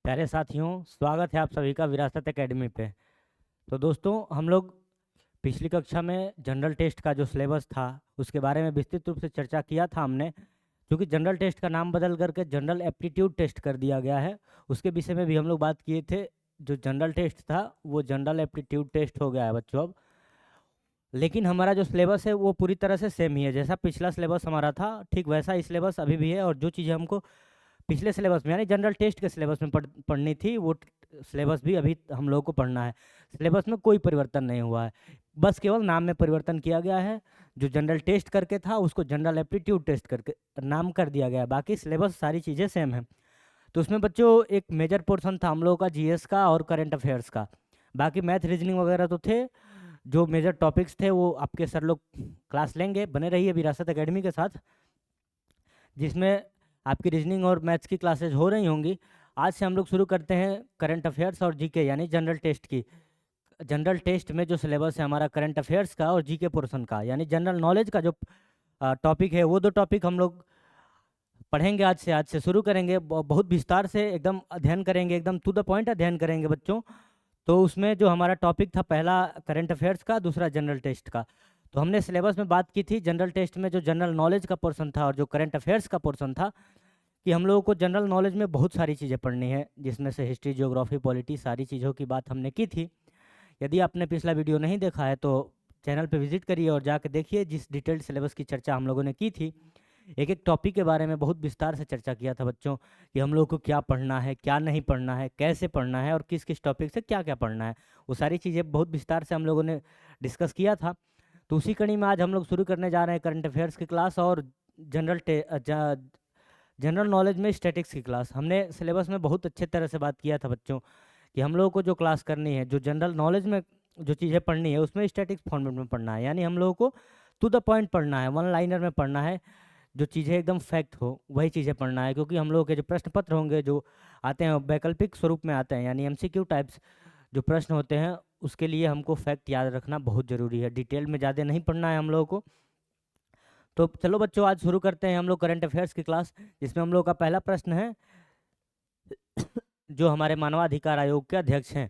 प्यारे साथियों, स्वागत है आप सभी का विरासत एकेडमी पे। तो दोस्तों, हम लोग पिछली कक्षा में जनरल टेस्ट का जो सिलेबस था उसके बारे में विस्तृत रूप से चर्चा किया था हमने। क्योंकि जनरल टेस्ट का नाम बदल करके जनरल एप्टीट्यूड टेस्ट कर दिया गया है, उसके विषय में भी हम लोग बात किए थे। जो जनरल टेस्ट था वो जनरल एप्टीट्यूड टेस्ट हो गया है बच्चों अब। लेकिन हमारा जो सिलेबस है वो पूरी तरह से सेम ही है। जैसा पिछला सिलेबस हमारा था ठीक वैसा ही सिलेबस अभी भी है, और जो चीज़ें हमको पिछले सिलेबस में यानी जनरल टेस्ट के सिलेबस में पढ़नी थी वो सिलेबस भी अभी हम लोगों को पढ़ना है। सिलेबस में कोई परिवर्तन नहीं हुआ है, बस केवल नाम में परिवर्तन किया गया है। जो जनरल टेस्ट करके था उसको जनरल एप्टीट्यूड टेस्ट करके नाम कर दिया गया है, बाकी सिलेबस सारी चीज़ें सेम है। तो उसमें बच्चों एक मेजर पोर्शन था हम लोगों का जीएस का और करंट अफेयर्स का। बाकी मैथ रीजनिंग वगैरह तो थे। जो मेजर टॉपिक्स थे वो आपके सर लोग क्लास लेंगे, बने रहिए विरासत एकेडमी के साथ, जिसमें आपकी रीजनिंग और मैथ्स की क्लासेज हो रही होंगी। आज से हम लोग शुरू करते हैं करंट अफेयर्स और जीके यानी जनरल टेस्ट की। जनरल टेस्ट में जो सिलेबस है हमारा करंट अफेयर्स का और जीके पोर्शन का यानी जनरल नॉलेज का जो टॉपिक है वो दो टॉपिक हम लोग पढ़ेंगे। आज से शुरू करेंगे, बहुत विस्तार से एकदम अध्ययन करेंगे, एकदम टू द पॉइंट अध्ययन करेंगे बच्चों। तो उसमें जो हमारा टॉपिक था पहला करंट अफेयर्स का, दूसरा जनरल टेस्ट का। तो हमने सिलेबस में बात की थी जनरल टेस्ट में जो जनरल नॉलेज का पोर्शन था और जो करंट अफेयर्स का पोर्शन था कि हम लोगों को जनरल नॉलेज में बहुत सारी चीज़ें पढ़नी है, जिसमें से हिस्ट्री, ज्योग्राफी, पॉलिटी, सारी चीज़ों की बात हमने की थी। यदि आपने पिछला वीडियो नहीं देखा है तो चैनल पर विजिट करिए और जाकर देखिए, जिस डिटेल्ड सिलेबस की चर्चा हम लोगों ने की थी। एक एक टॉपिक के बारे में बहुत विस्तार से चर्चा किया था बच्चों कि हम लोग को क्या पढ़ना है, क्या नहीं पढ़ना है, कैसे पढ़ना है और किस किस टॉपिक से क्या क्या पढ़ना है। वो सारी चीज़ें बहुत विस्तार से हम लोगों ने डिस्कस किया था। तो उसी कड़ी में आज हम लोग शुरू करने जा रहे हैं करंट अफेयर्स की क्लास और जनरल नॉलेज में स्टैटिक्स की क्लास। हमने सिलेबस में बहुत अच्छे तरह से बात किया था बच्चों कि हम लोगों को जो क्लास करनी है, जो जनरल नॉलेज में जो चीज़ें पढ़नी है उसमें स्टैटिक्स फॉर्मेट में पढ़ना है, यानी हम लोगों को टू द पॉइंट पढ़ना है, वन लाइनर में पढ़ना है, जो चीज़ें एकदम फैक्ट हो वही चीज़ें पढ़ना है। क्योंकि हम लोगों के जो प्रश्न पत्र होंगे जो आते हैं वैकल्पिक स्वरूप में आते हैं, यानी एमसीक्यू टाइप्स जो प्रश्न होते हैं उसके लिए हमको फैक्ट याद रखना बहुत ज़रूरी है। डिटेल में ज़्यादा नहीं पढ़ना है हम लोगों को। तो चलो बच्चों, आज शुरू करते हैं हम लोग करंट अफेयर्स की क्लास, जिसमें हम लोग का पहला प्रश्न है जो हमारे मानवाधिकार आयोग के अध्यक्ष हैं।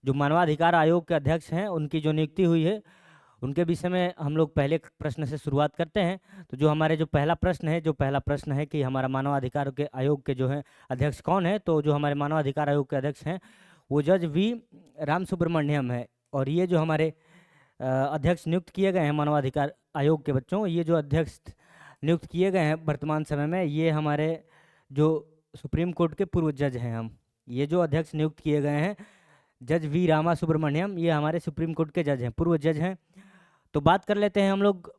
जो मानवाधिकार आयोग के अध्यक्ष हैं उनकी जो नियुक्ति हुई है उनके विषय में हम लोग पहले प्रश्न से शुरुआत करते हैं। तो जो हमारे जो पहला प्रश्न है कि हमारा मानवाधिकार के आयोग के जो है अध्यक्ष कौन है, तो जो हमारे मानवाधिकार आयोग के अध्यक्ष हैं वो जज वी राम सुब्रमण्यम है। और ये जो हमारे अध्यक्ष नियुक्त किए गए हैं मानवाधिकार आयोग के बच्चों, ये जो अध्यक्ष नियुक्त किए गए हैं वर्तमान समय में, ये हमारे जो सुप्रीम कोर्ट के पूर्व जज हैं। हम ये जो अध्यक्ष नियुक्त किए गए हैं जज वी रामा सुब्रमण्यम, ये हमारे सुप्रीम कोर्ट के जज हैं, पूर्व जज हैं। तो बात कर लेते हैं हम लोग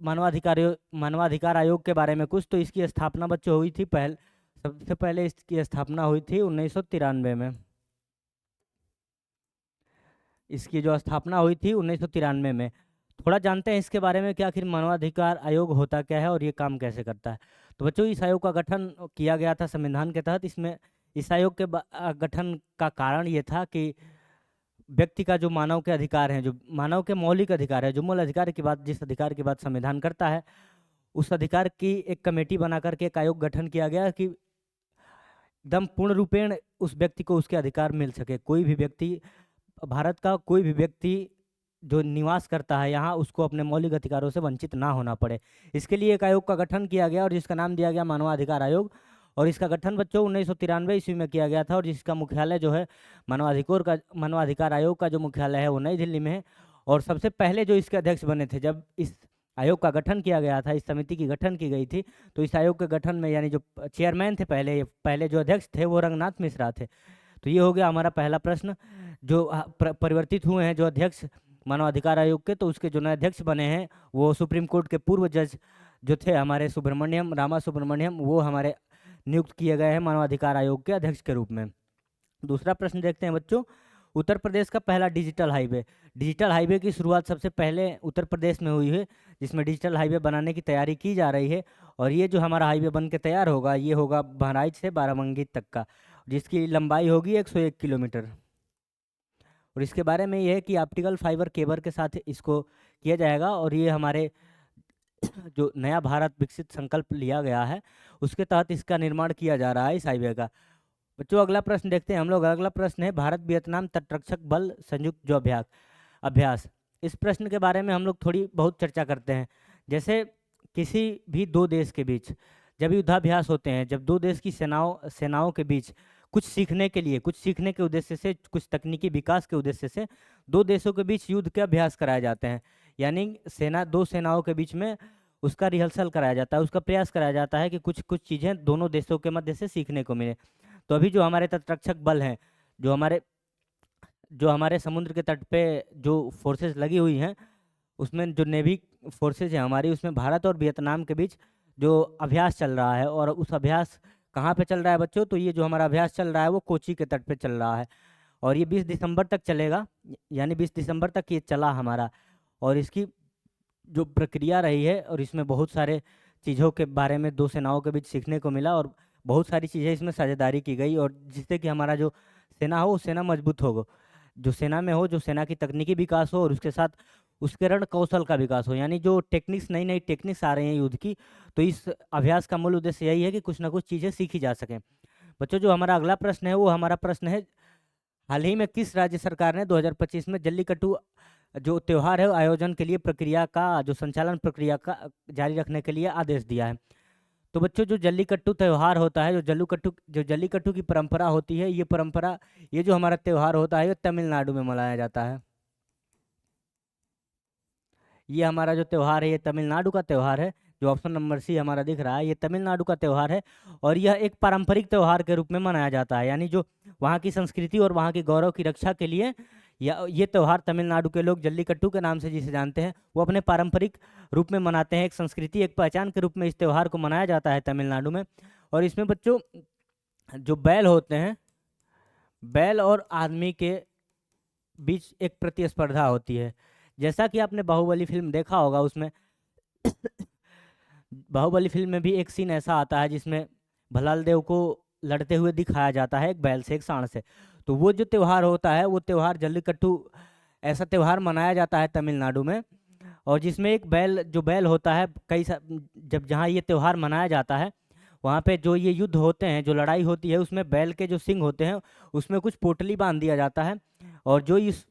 मानवाधिकार आयोग के बारे में कुछ। तो इसकी स्थापना बच्चों हुई थी सबसे पहले इसकी स्थापना हुई थी 1993 में। इसकी जो स्थापना हुई थी 1993 में। थोड़ा जानते हैं इसके बारे में कि आखिर मानवाधिकार आयोग होता क्या है और ये काम कैसे करता है। तो बच्चों, इस आयोग का गठन किया गया था संविधान के तहत। इसमें इस आयोग के गठन का कारण ये था कि व्यक्ति का जो मानव के अधिकार हैं, जो मानव के मौलिक अधिकार है, जो मूल अधिकार की बात, जिस अधिकार की बात संविधान करता है, उस अधिकार की एक कमेटी बना करके एक आयोग गठन किया गया कि एकदम पूर्ण रूपेण उस व्यक्ति को उसके अधिकार मिल सके। कोई भी व्यक्ति, भारत का कोई भी व्यक्ति जो निवास करता है यहाँ, उसको अपने मौलिक अधिकारों से वंचित ना होना पड़े। इसके लिए एक आयोग का गठन किया गया और जिसका नाम दिया गया मानवाधिकार आयोग। और इसका गठन बच्चों 1993 ईस्वी में किया गया था और जिसका मुख्यालय जो है मानवाधिकार आयोग का जो मुख्यालय है वो नई दिल्ली में है। और सबसे पहले जो इसके अध्यक्ष बने थे, जब इस आयोग का गठन किया गया था, इस समिति की गठन की गई थी, तो इस आयोग के गठन में यानी जो चेयरमैन थे पहले जो अध्यक्ष थे वो रंगनाथ मिश्रा थे। तो ये हो गया हमारा पहला प्रश्न। जो परिवर्तित हुए हैं जो अध्यक्ष मानवाधिकार आयोग के, तो उसके जो नए अध्यक्ष बने हैं वो सुप्रीम कोर्ट के पूर्व जज जो थे हमारे रामा सुब्रमण्यम, वो हमारे नियुक्त किए गए हैं मानवाधिकार आयोग के अध्यक्ष के रूप में। दूसरा प्रश्न देखते हैं बच्चों, उत्तर प्रदेश का पहला डिजिटल हाईवे की शुरुआत सबसे पहले उत्तर प्रदेश में हुई है, जिसमें डिजिटल हाईवे बनाने की तैयारी की जा रही है। और ये जो हमारा हाईवे बन के तैयार होगा ये होगा बहराइच से बाराबंकी तक का, जिसकी लंबाई होगी 101 किलोमीटर। और इसके बारे में ये है कि ऑप्टिकल फाइबर केबल के साथ इसको किया जाएगा। और ये हमारे जो नया भारत विकसित संकल्प लिया गया है उसके तहत इसका निर्माण किया जा रहा है इस हाईवे का। बच्चों अगला प्रश्न देखते हैं हम लोग। अगला प्रश्न है भारत वियतनाम तटरक्षक बल संयुक्त जो अभ्यास अभ्यास इस प्रश्न के बारे में हम लोग थोड़ी बहुत चर्चा करते हैं। जैसे किसी भी दो देश के बीच जब युद्धाभ्यास होते हैं, जब दो देश की सेनाओं सेनाओं के बीच कुछ सीखने के लिए, कुछ सीखने के उद्देश्य से, कुछ तकनीकी विकास के उद्देश्य से दो देशों के बीच युद्ध के अभ्यास कराए जाते हैं। यानी दो सेनाओं के बीच में उसका रिहर्सल कराया जाता है, उसका प्रयास कराया जाता है कि कुछ कुछ चीज़ें दोनों देशों के मध्य से सीखने को मिले। तो अभी जो हमारे तटरक्षक बल हैं, जो हमारे समुद्र के तट पे जो फोर्सेस लगी हुई हैं, उसमें जो नेवी फोर्सेज है हमारी, उसमें भारत और वियतनाम के बीच जो अभ्यास चल रहा है। और उस अभ्यास कहाँ पे चल रहा है बच्चों? तो ये जो हमारा अभ्यास चल रहा है वो कोची के तट पे चल रहा है और ये 20 दिसंबर तक चलेगा। यानी 20 दिसंबर तक ये चला हमारा। और इसकी जो प्रक्रिया रही है और इसमें बहुत सारे चीज़ों के बारे में दो सेनाओं के बीच सीखने को मिला और बहुत सारी चीज़ें इसमें साझेदारी की गई और जिससे कि हमारा जो सेना हो वो सेना मजबूत हो, जो सेना में हो, जो सेना की तकनीकी विकास हो और उसके साथ उसके रण कौशल का विकास हो। यानी जो टेक्निक्स, नई नई टेक्निक्स आ रही हैं युद्ध की, तो इस अभ्यास का मूल उद्देश्य यही है कि कुछ ना कुछ चीज़ें सीखी जा सकें। बच्चों जो हमारा अगला प्रश्न है वो हमारा प्रश्न है, हाल ही में किस राज्य सरकार ने 2025 में जल्लीकट्टू जो त्यौहार है आयोजन के लिए प्रक्रिया का जो संचालन प्रक्रिया का जारी रखने के लिए आदेश दिया है? तो बच्चों जो जल्लीकट्टू त्यौहार होता है, जो जल्लीकट्टू की परंपरा होती है, ये परंपरा, ये जो हमारा त्यौहार होता है ये तमिलनाडु में मनाया जाता है। ये हमारा जो त्यौहार है ये तमिलनाडु का त्यौहार है। जो ऑप्शन नंबर सी हमारा दिख रहा है ये तमिलनाडु का त्यौहार है और यह एक पारंपरिक त्यौहार के रूप में मनाया जाता है। यानी जो वहाँ की संस्कृति और वहाँ के गौरव की रक्षा के लिए ये त्यौहार तमिलनाडु के लोग जल्लीकट्टू के नाम से जिसे जानते हैं वो अपने पारंपरिक रूप में मनाते हैं। एक संस्कृति, एक पहचान के रूप में इस त्यौहार को मनाया जाता है तमिलनाडु में। और इसमें बच्चों जो बैल होते हैं, बैल और आदमी के बीच एक प्रतिस्पर्धा होती है। जैसा कि आपने बाहुबली फिल्म देखा होगा, उसमें बाहुबली फिल्म में भी एक सीन ऐसा आता है जिसमें भलाल देव को लड़ते हुए दिखाया जाता है एक बैल से, एक सांड से। तो वो जो त्यौहार होता है वो त्यौहार जल्लीकट्टू, ऐसा त्यौहार मनाया जाता है तमिलनाडु में। और जिसमें एक बैल, जो बैल होता है, जब जहाँ ये त्यौहार मनाया जाता है वहाँ पे जो ये युद्ध होते हैं, जो लड़ाई होती है, उसमें बैल के जो सिंग होते हैं उसमें कुछ पोटली बांध दिया जाता है और जो इस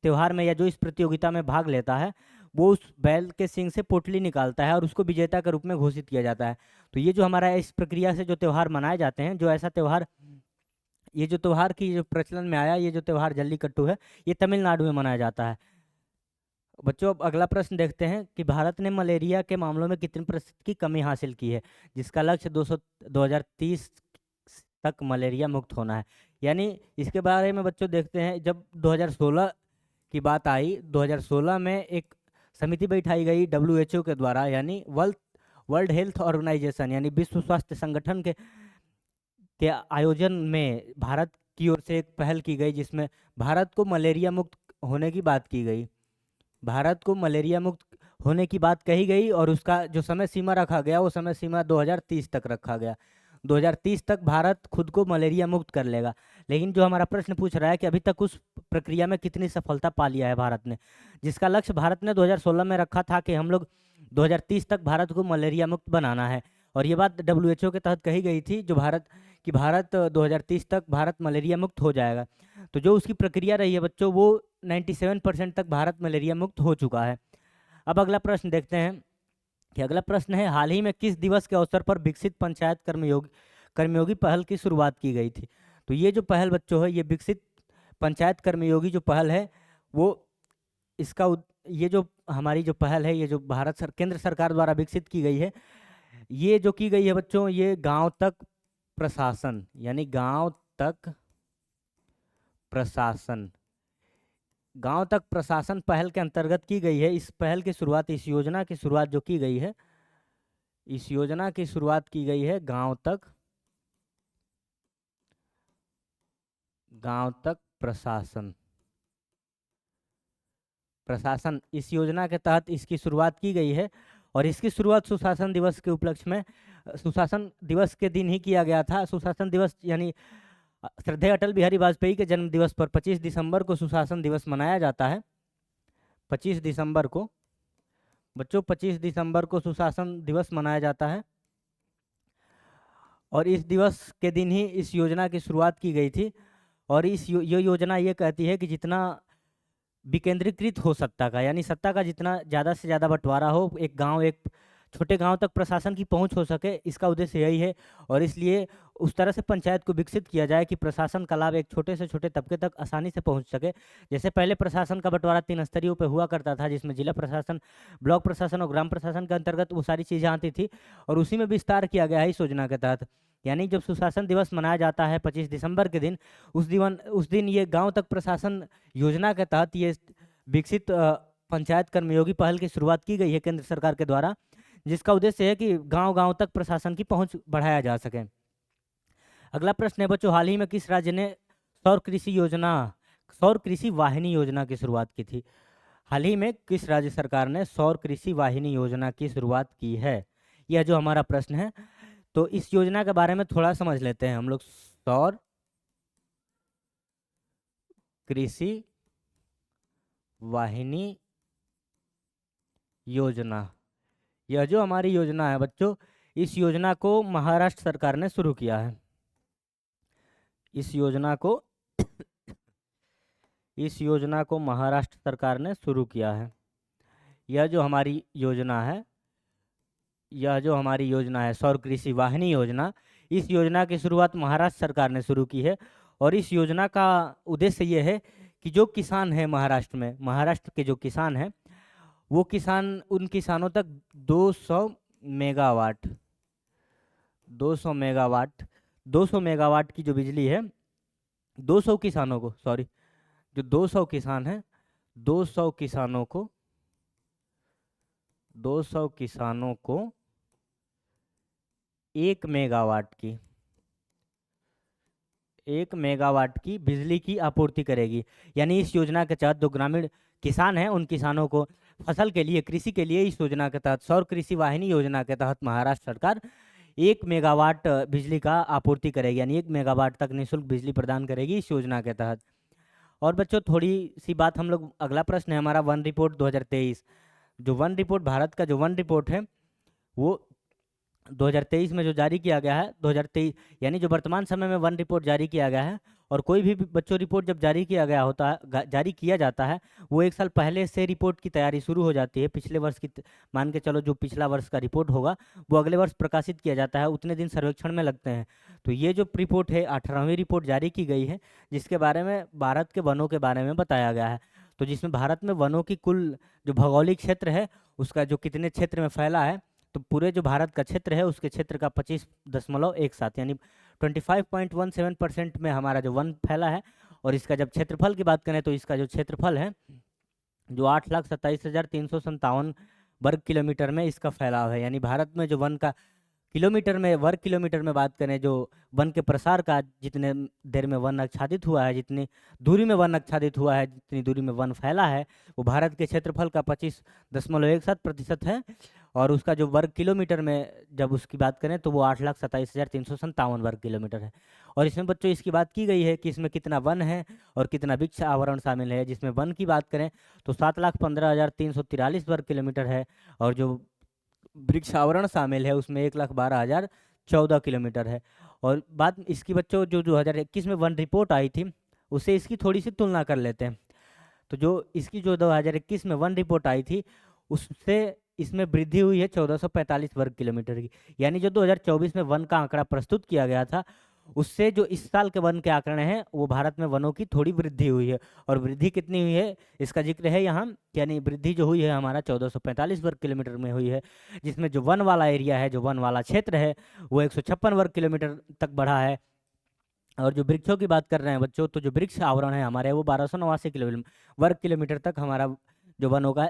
त्योहार में या जो इस प्रतियोगिता में भाग लेता है वो उस बैल के सिंग से पोटली निकालता है और उसको विजेता के रूप में घोषित किया जाता है। तो ये जो हमारा इस प्रक्रिया से जो त्यौहार मनाए जाते हैं, जो ऐसा त्यौहार, ये जो त्यौहार की जो प्रचलन में आया, ये जो त्यौहार जल्लीकट्टू है ये तमिलनाडु में मनाया जाता है। बच्चों अब अगला प्रश्न देखते हैं कि भारत ने मलेरिया के मामलों में कितनी प्रतिशत की कमी हासिल की है, जिसका लक्ष्य 2030 तक मलेरिया मुक्त होना है। यानी इसके बारे में बच्चों देखते हैं, जब 2016 की बात आई, 2016 में एक समिति बैठाई गई WHO के द्वारा, यानी वर्ल्ड हेल्थ ऑर्गेनाइजेशन यानी विश्व स्वास्थ्य संगठन के आयोजन में भारत की ओर से एक पहल की गई जिसमें भारत को मलेरिया मुक्त होने की बात की गई। भारत को मलेरिया मुक्त होने की बात कही गई और उसका जो समय सीमा रखा गया वो समय सीमा 2030 तक रखा गया। 2030 तक भारत खुद को मलेरिया मुक्त कर लेगा। लेकिन जो हमारा प्रश्न पूछ रहा है कि अभी तक उस प्रक्रिया में कितनी सफलता पा लिया है भारत ने, जिसका लक्ष्य भारत ने 2016 में रखा था कि हम लोग 2030 तक भारत को मलेरिया मुक्त बनाना है। और ये बात WHO के तहत कही गई थी कि भारत 2030 तक भारत मलेरिया मुक्त हो जाएगा। तो जो उसकी प्रक्रिया रही है बच्चों, वो 97% तक भारत मलेरिया मुक्त हो चुका है। अब अगला प्रश्न देखते हैं कि अगला प्रश्न है, हाल ही में किस दिवस के अवसर पर विकसित पंचायत कर्मयोगी पहल की शुरुआत की गई थी? तो ये जो पहल बच्चों है, ये विकसित पंचायत कर्मयोगी जो पहल है वो ये जो हमारी जो पहल है, ये जो केंद्र सरकार द्वारा विकसित की गई है, ये जो की गई है बच्चों, ये गांव तक प्रशासन यानी गांव तक प्रशासन पहल के अंतर्गत की गई है। इस पहल की शुरुआत, इस योजना की शुरुआत जो की गई है, इस योजना की शुरुआत की गई है गांव तक प्रशासन इस योजना के तहत इसकी शुरुआत की गई है। और इसकी शुरुआत सुशासन दिवस के उपलक्ष्य में, सुशासन दिवस के दिन ही किया गया था। सुशासन दिवस यानी श्रद्धेय अटल बिहारी वाजपेयी के जन्म दिवस पर 25 दिसंबर को सुशासन दिवस मनाया जाता है। 25 दिसंबर को बच्चों, 25 दिसंबर को सुशासन दिवस मनाया जाता है। और इस दिवस के दिन ही इस योजना की शुरुआत की गई थी। और ये योजना ये कहती है कि जितना विकेंद्रीकृत हो सत्ता का, यानी सत्ता का जितना ज़्यादा से ज़्यादा बंटवारा हो, एक गांव, एक छोटे गांव तक प्रशासन की पहुंच हो सके, इसका उद्देश्य यही है। और इसलिए उस तरह से पंचायत को विकसित किया जाए कि प्रशासन का लाभ एक छोटे से छोटे तबके तक आसानी से पहुंच सके। जैसे पहले प्रशासन का बंटवारा 3 स्तरीयों पे हुआ करता था, जिसमें जिला प्रशासन, ब्लॉक प्रशासन और ग्राम प्रशासन के अंतर्गत वो सारी चीज़ें आती थी, और उसी में विस्तार किया गया है इस योजना के तहत। यानी जब सुशासन दिवस मनाया जाता है 25 दिसंबर के दिन, उस दिन ये गांव तक प्रशासन योजना के तहत ये विकसित पंचायत कर्मयोगी पहल की शुरुआत की गई है केंद्र सरकार के द्वारा, जिसका उद्देश्य है कि गांव-गांव तक प्रशासन की पहुंच बढ़ाया जा सके। अगला प्रश्न है बच्चों, हाल ही में किस राज्य ने सौर कृषि वाहिनी योजना की शुरुआत की थी? हाल ही में किस राज्य सरकार ने सौर कृषि वाहिनी योजना की शुरुआत की है? यह जो हमारा प्रश्न है। तो इस योजना के बारे में थोड़ा समझ लेते हैं हम लोग। सौर कृषि वाहिनी योजना, यह जो हमारी योजना है बच्चों, इस योजना को महाराष्ट्र सरकार ने शुरू किया है। इस योजना को महाराष्ट्र सरकार ने शुरू किया है। यह जो हमारी योजना है सौर कृषि वाहिनी योजना, इस योजना की शुरुआत महाराष्ट्र सरकार ने शुरू की है। और इस योजना का उद्देश्य ये है कि जो किसान हैं महाराष्ट्र के जो किसान हैं, वो उन किसानों तक 200 मेगावाट 200 मेगावाट की जो बिजली है, 200 किसानों को, सॉरी, जो 200 किसान हैं, 200 किसानों को 1 मेगावाट की बिजली की आपूर्ति करेगी। यानी इस योजना के तहत जो ग्रामीण किसान हैं, उन किसानों को फसल के लिए, कृषि के लिए, इस योजना के तहत, सौर कृषि वाहिनी योजना के तहत महाराष्ट्र सरकार 1 मेगावाट बिजली का आपूर्ति करेगी, यानी 1 मेगावाट तक निःशुल्क बिजली प्रदान करेगी इस योजना के तहत। और बच्चों थोड़ी सी बात हम लोग, अगला प्रश्न है हमारा वन रिपोर्ट 2023। जो वन रिपोर्ट, भारत का जो वन रिपोर्ट है, वो 2023 में जो जारी किया गया है, 2023 यानी जो वर्तमान समय में वन रिपोर्ट जारी किया गया है। और कोई भी बच्चों रिपोर्ट जब जारी जारी किया जाता है, वो 1 साल पहले से रिपोर्ट की तैयारी शुरू हो जाती है। पिछले वर्ष की मान के चलो, जो पिछला वर्ष का रिपोर्ट होगा वो अगले वर्ष प्रकाशित किया जाता है, उतने दिन सर्वेक्षण में लगते हैं। तो ये जो रिपोर्ट है, 18वीं रिपोर्ट जारी की गई है, जिसके बारे में भारत के वनों के बारे में बताया गया है। तो जिसमें भारत में वनों की कुल जो भौगोलिक क्षेत्र है, उसका जो कितने क्षेत्र में फैला है, तो पूरे जो भारत का क्षेत्र है, उसके क्षेत्र का 25.17 यानी 25.17% में हमारा जो वन फैला है। और इसका जब क्षेत्रफल की बात करें, तो इसका जो क्षेत्रफल है, जो 8,27,357 वर्ग किलोमीटर में इसका फैलाव है। यानी भारत में जो वन का वर्ग किलोमीटर में बात करें, जो वन के प्रसार का, जितने देर में वन आच्छादित हुआ है, जितनी दूरी में वन आच्छादित हुआ है, जितनी दूरी में वन फैला है, वो भारत के क्षेत्रफल का 25.17% है। और उसका जो वर्ग किलोमीटर में जब उसकी बात करें, तो वो 8,27,357 वर्ग किलोमीटर है। और इसमें बच्चों इसकी बात की गई है कि इसमें कितना वन है और कितना वृक्ष आवरण शामिल है। जिसमें वन की बात करें तो 7,15,343 वर्ग किलोमीटर है, और जो वृक्ष आवरण शामिल है उसमें 1,12,014 किलोमीटर है। और बात इसकी बच्चों, जो 2021 में वन रिपोर्ट आई थी, उससे इसकी थोड़ी सी तुलना कर लेते हैं। तो जो इसकी जो 2021 में वन रिपोर्ट आई थी, उससे इसमें वृद्धि हुई है 1445 वर्ग किलोमीटर की। यानी जो 2024 में वन का आंकड़ा प्रस्तुत किया गया था, उससे जो इस साल के वन के आंकड़े हैं, वो भारत में वनों की थोड़ी वृद्धि हुई है। और वृद्धि कितनी हुई है, इसका जिक्र है यहाँ। यानी वृद्धि जो हुई है हमारा 1445 वर्ग किलोमीटर में हुई है, जिसमें जो वन वाला एरिया है, जो वन वाला क्षेत्र है, वो 156 वर्ग किलोमीटर तक बढ़ा है। और जो वृक्षों की बात कर रहे हैं बच्चों, तो जो वृक्ष आवरण है हमारे, वो 1289 वर्ग किलोमीटर तक हमारा जो वनों का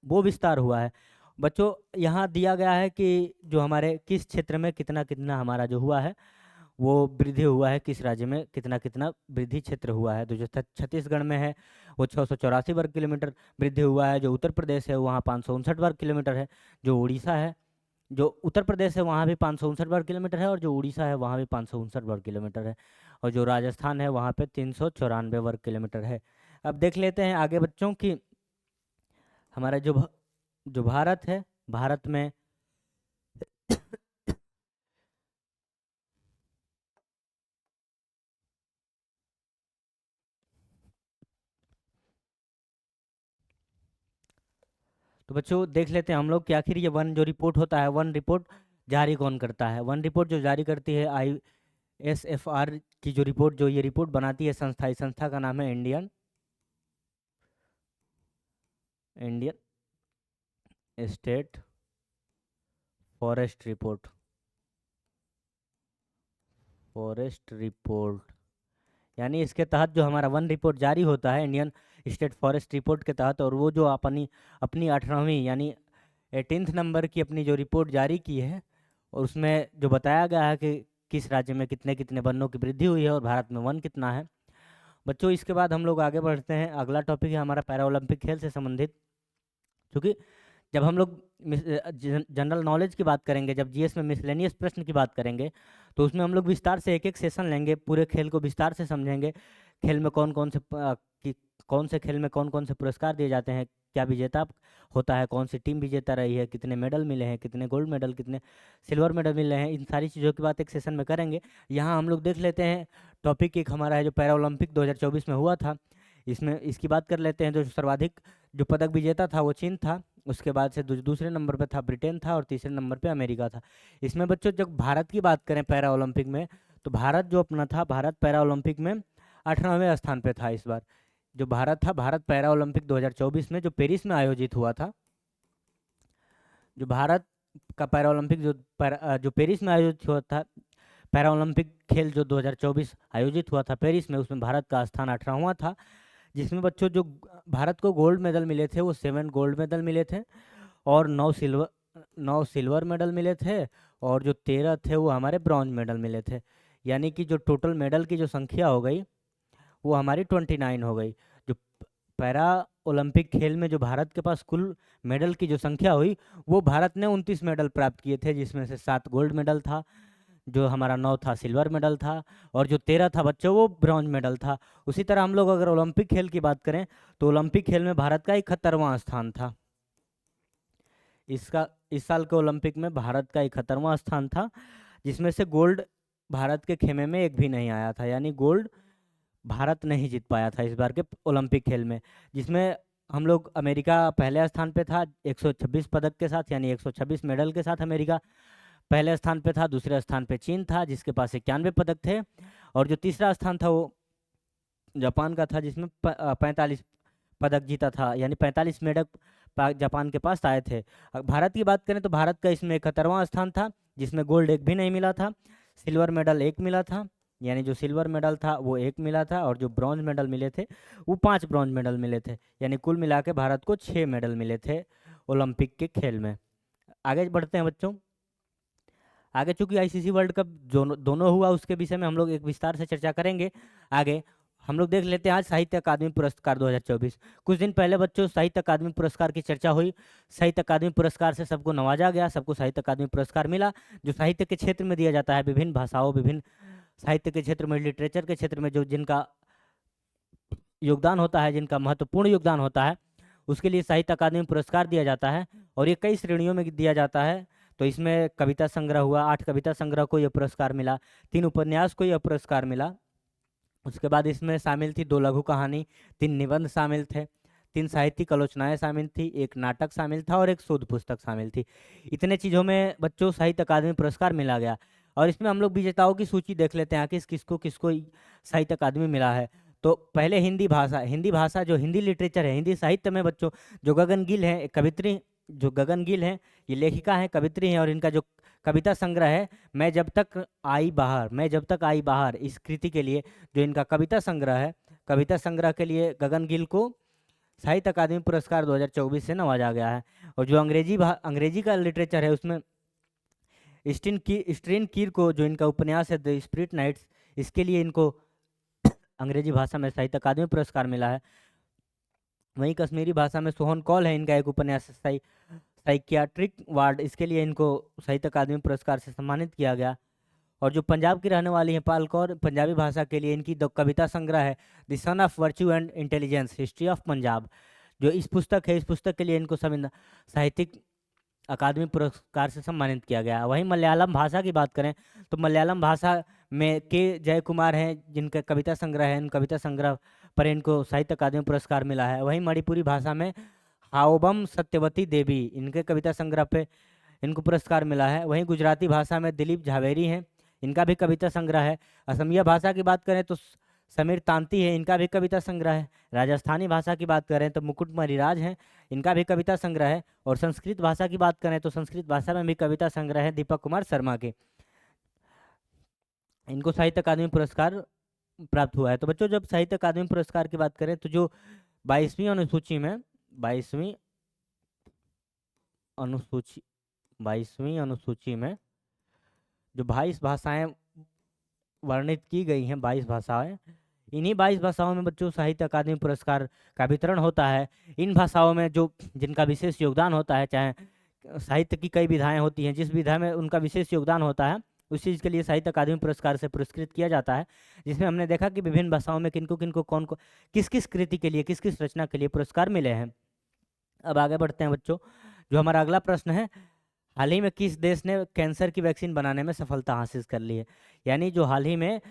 वो विस्तार हुआ है। बच्चों यहाँ दिया गया है कि जो हमारे किस क्षेत्र में कितना कितना हमारा जो हुआ है, वो वृद्धि हुआ है, किस राज्य में कितना कितना वृद्धि क्षेत्र हुआ है। तो जो छत्तीसगढ़ में है, वो 684 वर्ग किलोमीटर वृद्धि हुआ है। जो उत्तर प्रदेश है, वहाँ 559 वर्ग किलोमीटर है। जो उड़ीसा है, जो उत्तर प्रदेश है, वहाँ भी 559 वर्ग किलोमीटर है। और जो उड़ीसा है, वहाँ भी 559 वर्ग किलोमीटर है। और जो राजस्थान है, वहाँ पे 394 वर्ग किलोमीटर है। अब देख लेते हैं आगे बच्चों की, हमारा जो भारत है, भारत में बच्चों देख लेते हैं हम लोग कि आखिर ये वन जो रिपोर्ट होता है, वन रिपोर्ट जारी कौन करता है। वन रिपोर्ट जो जारी करती है ISFR की जो रिपोर्ट, जो ये रिपोर्ट बनाती है संस्था, इस संस्था का नाम है इंडियन स्टेट फॉरेस्ट रिपोर्ट। यानी इसके तहत जो हमारा वन रिपोर्ट जारी होता है इंडियन स्टेट फॉरेस्ट रिपोर्ट के तहत, और वो जो अपनी अपनी 18वीं यानी 18th नंबर की अपनी जो रिपोर्ट जारी की है, और उसमें जो बताया गया है कि किस राज्य में कितने कितने वनों की वृद्धि हुई है और भारत में वन कितना है। बच्चों इसके बाद हम लोग आगे बढ़ते हैं। अगला टॉपिक है हमारा पैरा ओलंपिक खेल से संबंधित। क्योंकि जब हम लोग जनरल नॉलेज की बात करेंगे, जब जीएस में मिसलेनियस प्रश्न की बात करेंगे, तो उसमें हम लोग विस्तार से एक एक सेशन लेंगे, पूरे खेल को विस्तार से समझेंगे। खेल में कौन से खेल में कौन कौन से पुरस्कार दिए जाते हैं, क्या विजेता होता है, कौन सी टीम विजेता रही है, कितने मेडल मिले हैं, कितने गोल्ड मेडल, कितने सिल्वर मेडल मिले हैं, इन सारी चीज़ों की बात एक सेशन में करेंगे। यहाँ हम लोग देख लेते हैं टॉपिक एक हमारा है जो पैरा ओलंपिक 2024 में हुआ था। इसमें इसकी बात कर लेते हैं। जो सर्वाधिक जो पदक विजेता था वो चीन था, उसके बाद से दूसरे नंबर पे था ब्रिटेन था, और तीसरे नंबर पे अमेरिका था। इसमें बच्चों जब भारत की बात करें पैरा ओलंपिक में, तो भारत जो अपना था, भारत पैरा ओलंपिक में 18वें स्थान पे था। इस बार जो भारत था, भारत पैरा ओलंपिक 2024 में जो पेरिस में आयोजित हुआ था, जो भारत का पैरा ओलंपिक जो पेरिस में आयोजित हुआ था, पैरा ओलंपिक खेल जो 2024 आयोजित हुआ था पेरिस में, उसमें भारत का स्थान 18वां था। जिसमें बच्चों जो भारत को गोल्ड मेडल मिले थे वो 7 गोल्ड मेडल मिले थे, और 9 सिल्वर मेडल मिले थे, और जो 13 थे वो हमारे ब्रॉन्ज मेडल मिले थे। यानी कि जो टोटल मेडल की जो संख्या हो गई वो हमारी 29 हो गई। जो पैरा ओलंपिक खेल में जो भारत के पास कुल मेडल की जो संख्या हुई, वो भारत ने 29 मेडल प्राप्त किए थे, जिसमें से 7 गोल्ड मेडल था, जो हमारा 9 था सिल्वर मेडल था, और जो 13 था बच्चों वो ब्रॉन्ज मेडल था। उसी तरह हम लोग अगर ओलंपिक खेल की बात करें, तो ओलंपिक खेल में भारत का 71वां स्थान था। इस साल के ओलंपिक में भारत का 71वां स्थान था, जिसमें से गोल्ड भारत के खेमे में एक भी नहीं आया था। यानी गोल्ड भारत नहीं जीत पाया था इस बार के ओलंपिक खेल में, जिसमें हम लोग अमेरिका पहले स्थान पे था 126 पदक के साथ, यानी 126 मेडल के साथ अमेरिका पहले स्थान पे था। दूसरे स्थान पे चीन था जिसके पास 91 पदक थे, और जो तीसरा स्थान था वो जापान का था, जिसमें 45 पदक जीता था, यानी 45 मेडल जापान के पास आए थे। भारत की बात करें तो भारत का इसमें 71वां स्थान था, जिसमें गोल्ड एक भी नहीं मिला था, सिल्वर मेडल एक मिला था, यानी जो सिल्वर मेडल था वो एक मिला था, और जो ब्रॉन्ज मेडल मिले थे वो 5 ब्रॉन्ज मेडल मिले थे। यानी कुल मिला के भारत को 6 मेडल मिले थे ओलंपिक के खेल में। आगे बढ़ते हैं बच्चों। आगे चूंकि ICC वर्ल्ड कप दोनों हुआ, उसके विषय में हम लोग एक विस्तार से चर्चा करेंगे। आगे हम लोग देख लेते हैं आज साहित्य अकादमी पुरस्कार 2024। कुछ दिन पहले बच्चों साहित्य अकादमी पुरस्कार की चर्चा हुई। साहित्य अकादमी पुरस्कार से सबको नवाजा गया, सबको साहित्य अकादमी पुरस्कार मिला, जो साहित्य के क्षेत्र में दिया जाता है, विभिन्न भाषाओं, विभिन्न साहित्य के क्षेत्र में, लिटरेचर के क्षेत्र में जो जिनका योगदान होता है, जिनका महत्वपूर्ण योगदान होता है, उसके लिए साहित्य अकादमी पुरस्कार दिया जाता है। और ये कई श्रेणियों में दिया जाता है। तो इसमें कविता संग्रह हुआ, 8 कविता संग्रह को यह पुरस्कार मिला, 3 उपन्यास को यह पुरस्कार मिला। उसके बाद इसमें शामिल थी 2 लघु कहानी, 3 निबंध शामिल थे, 3 साहित्यिक आलोचनाएं शामिल थी, 1 नाटक शामिल था, और 1 शोध पुस्तक शामिल थी। इतने चीज़ों में बच्चों साहित्य अकादमी पुरस्कार मिला गया। और इसमें हम लोग विजेताओं की सूची देख लेते हैं, किसको किसको साहित्य अकादमी मिला है। तो पहले हिंदी भाषा जो हिंदी लिटरेचर है, हिंदी साहित्य में बच्चों जो गगन गिल है, एक कवित्री, जो गगन गिल हैं, ये लेखिका हैं, कवित्री हैं, और इनका जो कविता संग्रह है मैं जब तक आई बाहर, इस कृति के लिए जो इनका कविता संग्रह है, कविता संग्रह के लिए गगन गिल को साहित्य अकादमी पुरस्कार 2024 से नवाजा गया है। और जो अंग्रेजी का लिटरेचर है, उसमें स्ट्रीन कीर को जो इनका उपन्यास है द स्पिरिट नाइट्स, इसके लिए इनको अंग्रेजी भाषा में साहित्य अकादमी पुरस्कार मिला है। वहीं कश्मीरी भाषा में सोहन कौल है, इनका एक उपन्यास साइकियाट्रिक वार्ड, इसके लिए इनको साहित्य अकादमी पुरस्कार से सम्मानित किया गया। और जो पंजाब की रहने वाली हैं पाल कौर, पंजाबी भाषा के लिए इनकी कविता संग्रह है the son of virtue and intelligence, history of Punjab, जो इस पुस्तक है, इस पुस्तक के लिए इनको साहित्यिक अकादमी पुरस्कार से सम्मानित किया गया। वहीं मलयालम भाषा की बात करें तो मलयालम भाषा में के जय कुमार हैं, जिनका कविता संग्रह है, इन कविता संग्रह पर इनको साहित्य अकादमी पुरस्कार मिला है। वहीं मणिपुरी भाषा में हाओबम सत्यवती देवी, इनके कविता संग्रह पे इनको पुरस्कार मिला है। वहीं गुजराती भाषा में दिलीप झावेरी हैं, इनका भी कविता संग्रह है। असमिया भाषा की बात करें तो समीर तांती है, इनका भी कविता संग्रह है। राजस्थानी भाषा की बात करें तो मुकुट मणिराज हैं, इनका भी कविता संग्रह है। और संस्कृत भाषा की बात करें तो संस्कृत भाषा में भी कविता संग्रह है दीपक कुमार शर्मा के, इनको साहित्य अकादमी पुरस्कार प्राप्त हुआ है। तो बच्चों जब साहित्य अकादमी पुरस्कार की बात करें तो जो 22वीं अनुसूची में 22वीं अनुसूची 22वीं अनुसूची में जो 22 भाषाएं वर्णित की गई हैं, 22 भाषाएं, इन्हीं 22 भाषाओं में बच्चों साहित्य अकादमी पुरस्कार का वितरण होता है। इन भाषाओं में जो जिनका विशेष योगदान होता है, चाहे साहित्य की कई विधाएं होती हैं, जिस विधा में उनका विशेष योगदान होता है उस चीज़ के लिए साहित्य अकादमी पुरस्कार से पुरस्कृत किया जाता है। जिसमें हमने देखा कि विभिन्न भाषाओं में किनको किनको कौन को किस किस कृति के लिए, किस किस रचना के लिए पुरस्कार मिले हैं। अब आगे बढ़ते हैं बच्चों, जो हमारा अगला प्रश्न है, हाल ही में किस देश ने कैंसर की वैक्सीन बनाने में सफलता हासिल कर ली है? यानी जो हाल ही में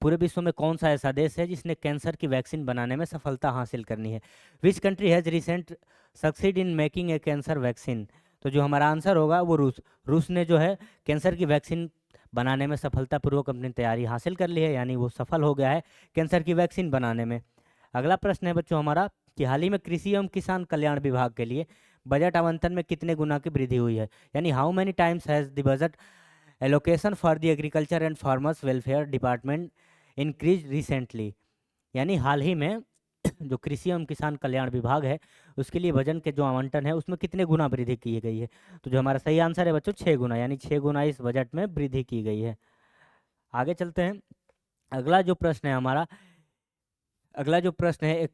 पूरे विश्व में कौन सा ऐसा देश है जिसने कैंसर की वैक्सीन बनाने में सफलता हासिल करनी है? Which country has recent succeed in making a cancer vaccine? तो जो हमारा आंसर होगा वो रूस ने जो है कैंसर की वैक्सीन बनाने में सफलतापूर्वक अपनी तैयारी हासिल कर ली है, यानी वो सफल हो गया है कैंसर की वैक्सीन बनाने में। अगला प्रश्न है बच्चों हमारा कि हाल ही में कृषि एवं किसान कल्याण विभाग के लिए बजट आवंटन में कितने गुना की वृद्धि हुई है? यानी how many times has the budget allocation for the agriculture and farmers welfare department increase recently? यानी हाल ही में जो कृषि एवं किसान कल्याण विभाग है उसके लिए बजट के जो आवंटन है उसमें कितने गुना वृद्धि की गई है? तो जो हमारा सही आंसर है बच्चों 6 गुना, यानी 6 गुना इस बजट में वृद्धि की गई है। आगे चलते हैं, अगला जो प्रश्न है हमारा, अगला जो प्रश्न है,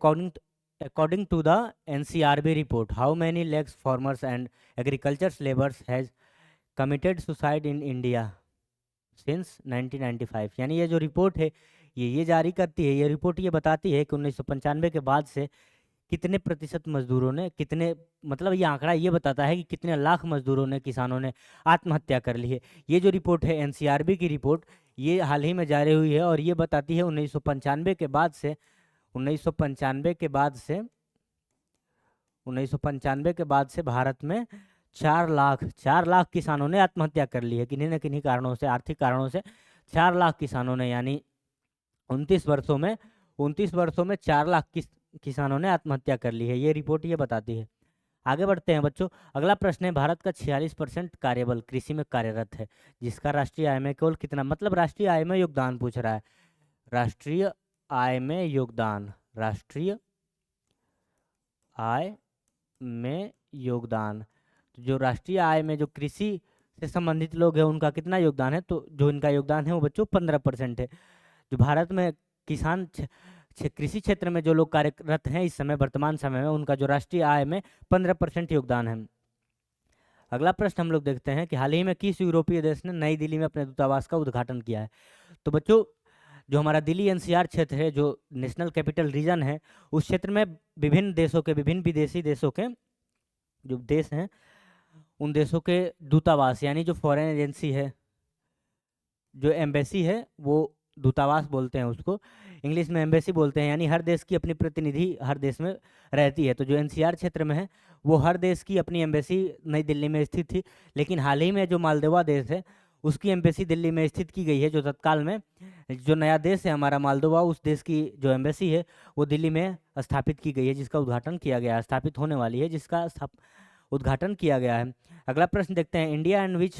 according to the NCRB report, how many lakhs farmers and agriculture laborers has committed suicide in India since 1995? यानी ये जो रिपोर्ट है ये जारी करती है, ये रिपोर्ट ये बताती है कि 1995 के बाद से कितने प्रतिशत मजदूरों ने, कितने मतलब ये आंकड़ा ये बताता है कि कितने लाख मजदूरों ने, किसानों ने आत्महत्या कर ली है। ये जो रिपोर्ट है NCRB की रिपोर्ट, ये हाल ही में जारी हुई है और ये बताती है 1995 के बाद से 1995 के बाद से 1995 के बाद से भारत में 4 लाख किसानों ने आत्महत्या कर ली है, किन्हीं न किन्हीं कारणों से, आर्थिक कारणों से 4 लाख किसानों ने, यानी 29 वर्षों में 4 लाख किसानों ने आत्महत्या कर ली है, ये रिपोर्ट ये बताती है। आगे बढ़ते हैं बच्चों, अगला प्रश्न है, भारत का 46% कार्यबल कृषि में कार्यरत है, जिसका राष्ट्रीय आय में केवल कितना, मतलब राष्ट्रीय आय में योगदान पूछ रहा है, राष्ट्रीय आय में योगदान, राष्ट्रीय आय में योगदान, तो जो राष्ट्रीय आय में जो कृषि से संबंधित लोग हैं उनका कितना योगदान है? तो जो इनका योगदान है वो बच्चों 15% है। जो भारत में किसान कृषि क्षेत्र में जो लोग कार्यरत हैं इस समय, वर्तमान समय में, उनका जो राष्ट्रीय आय में 15% योगदान है। अगला प्रश्न हम लोग देखते हैं कि हाल ही में किस यूरोपीय देश ने नई दिल्ली में अपने दूतावास का उद्घाटन किया है? तो बच्चों जो हमारा दिल्ली NCR क्षेत्र है, जो नेशनल कैपिटल रीजन है, उस क्षेत्र में विभिन्न देशों के, विभिन्न विदेशी देशों के जो देश हैं उन देशों के दूतावास, यानी जो फॉरेन एजेंसी है, जो एम्बेसी है, वो दूतावास बोलते हैं उसको, इंग्लिश में एम्बेसी बोलते हैं, यानी हर देश की अपनी प्रतिनिधि हर देश में रहती है। तो जो NCR क्षेत्र में है वो हर देश की अपनी एम्बेसी नई दिल्ली में स्थित थी, लेकिन हाल ही में जो मालदीवा देश है उसकी एम्बेसी दिल्ली में स्थित की गई है। जो तत्काल में जो नया देश है हमारा मालदीवा, उस देश की जो एम्बेसी है वो दिल्ली में स्थापित की गई है, जिसका उद्घाटन किया गया है, स्थापित होने वाली है, जिसका उद्घाटन किया गया है। अगला प्रश्न देखते हैं, India and which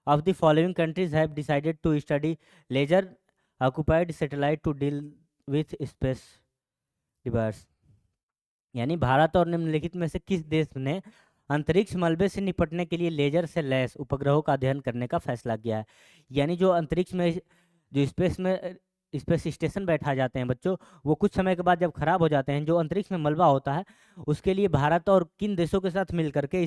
of the following countries have decided to study laser occupied satellite to deal with space device? यानी भारत और निम्नलिखित में से किस देश ने अंतरिक्ष मलबे से निपटने के लिए लेजर से लैस उपग्रहों का अध्ययन करने का फैसला किया है? यानी जो अंतरिक्ष में, जो स्पेस स्टेशन बैठा जाते हैं बच्चों, वो कुछ समय के बाद जब खराब हो जाते हैं, जो अंतरिक्ष में मलबा होता है, उसके लिए भारत और किन देशों के साथ मिल करके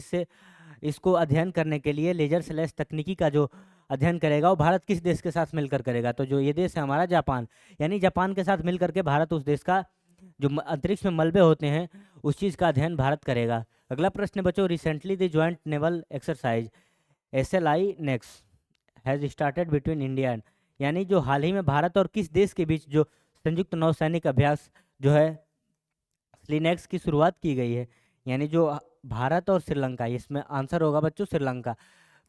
इसको अध्ययन करने के लिए लेजर से लैस तकनीकी का जो अध्ययन करेगा वो भारत किस देश के साथ मिलकर करेगा? तो जो ये देश है हमारा जापान, यानी जापान के साथ मिल करके भारत उस देश का जो अंतरिक्ष में मलबे होते हैं उस चीज़ का अध्ययन भारत करेगा। अगला प्रश्न बच्चों, recently the joint naval exercise SLI next has started between India and, यानी जो हाल ही में भारत और किस देश के बीच जो संयुक्त नौसैनिक अभ्यास जो है स्लिनेक्स की शुरुआत की गई है? यानी जो भारत और श्रीलंका, इसमें आंसर होगा बच्चों श्रीलंका।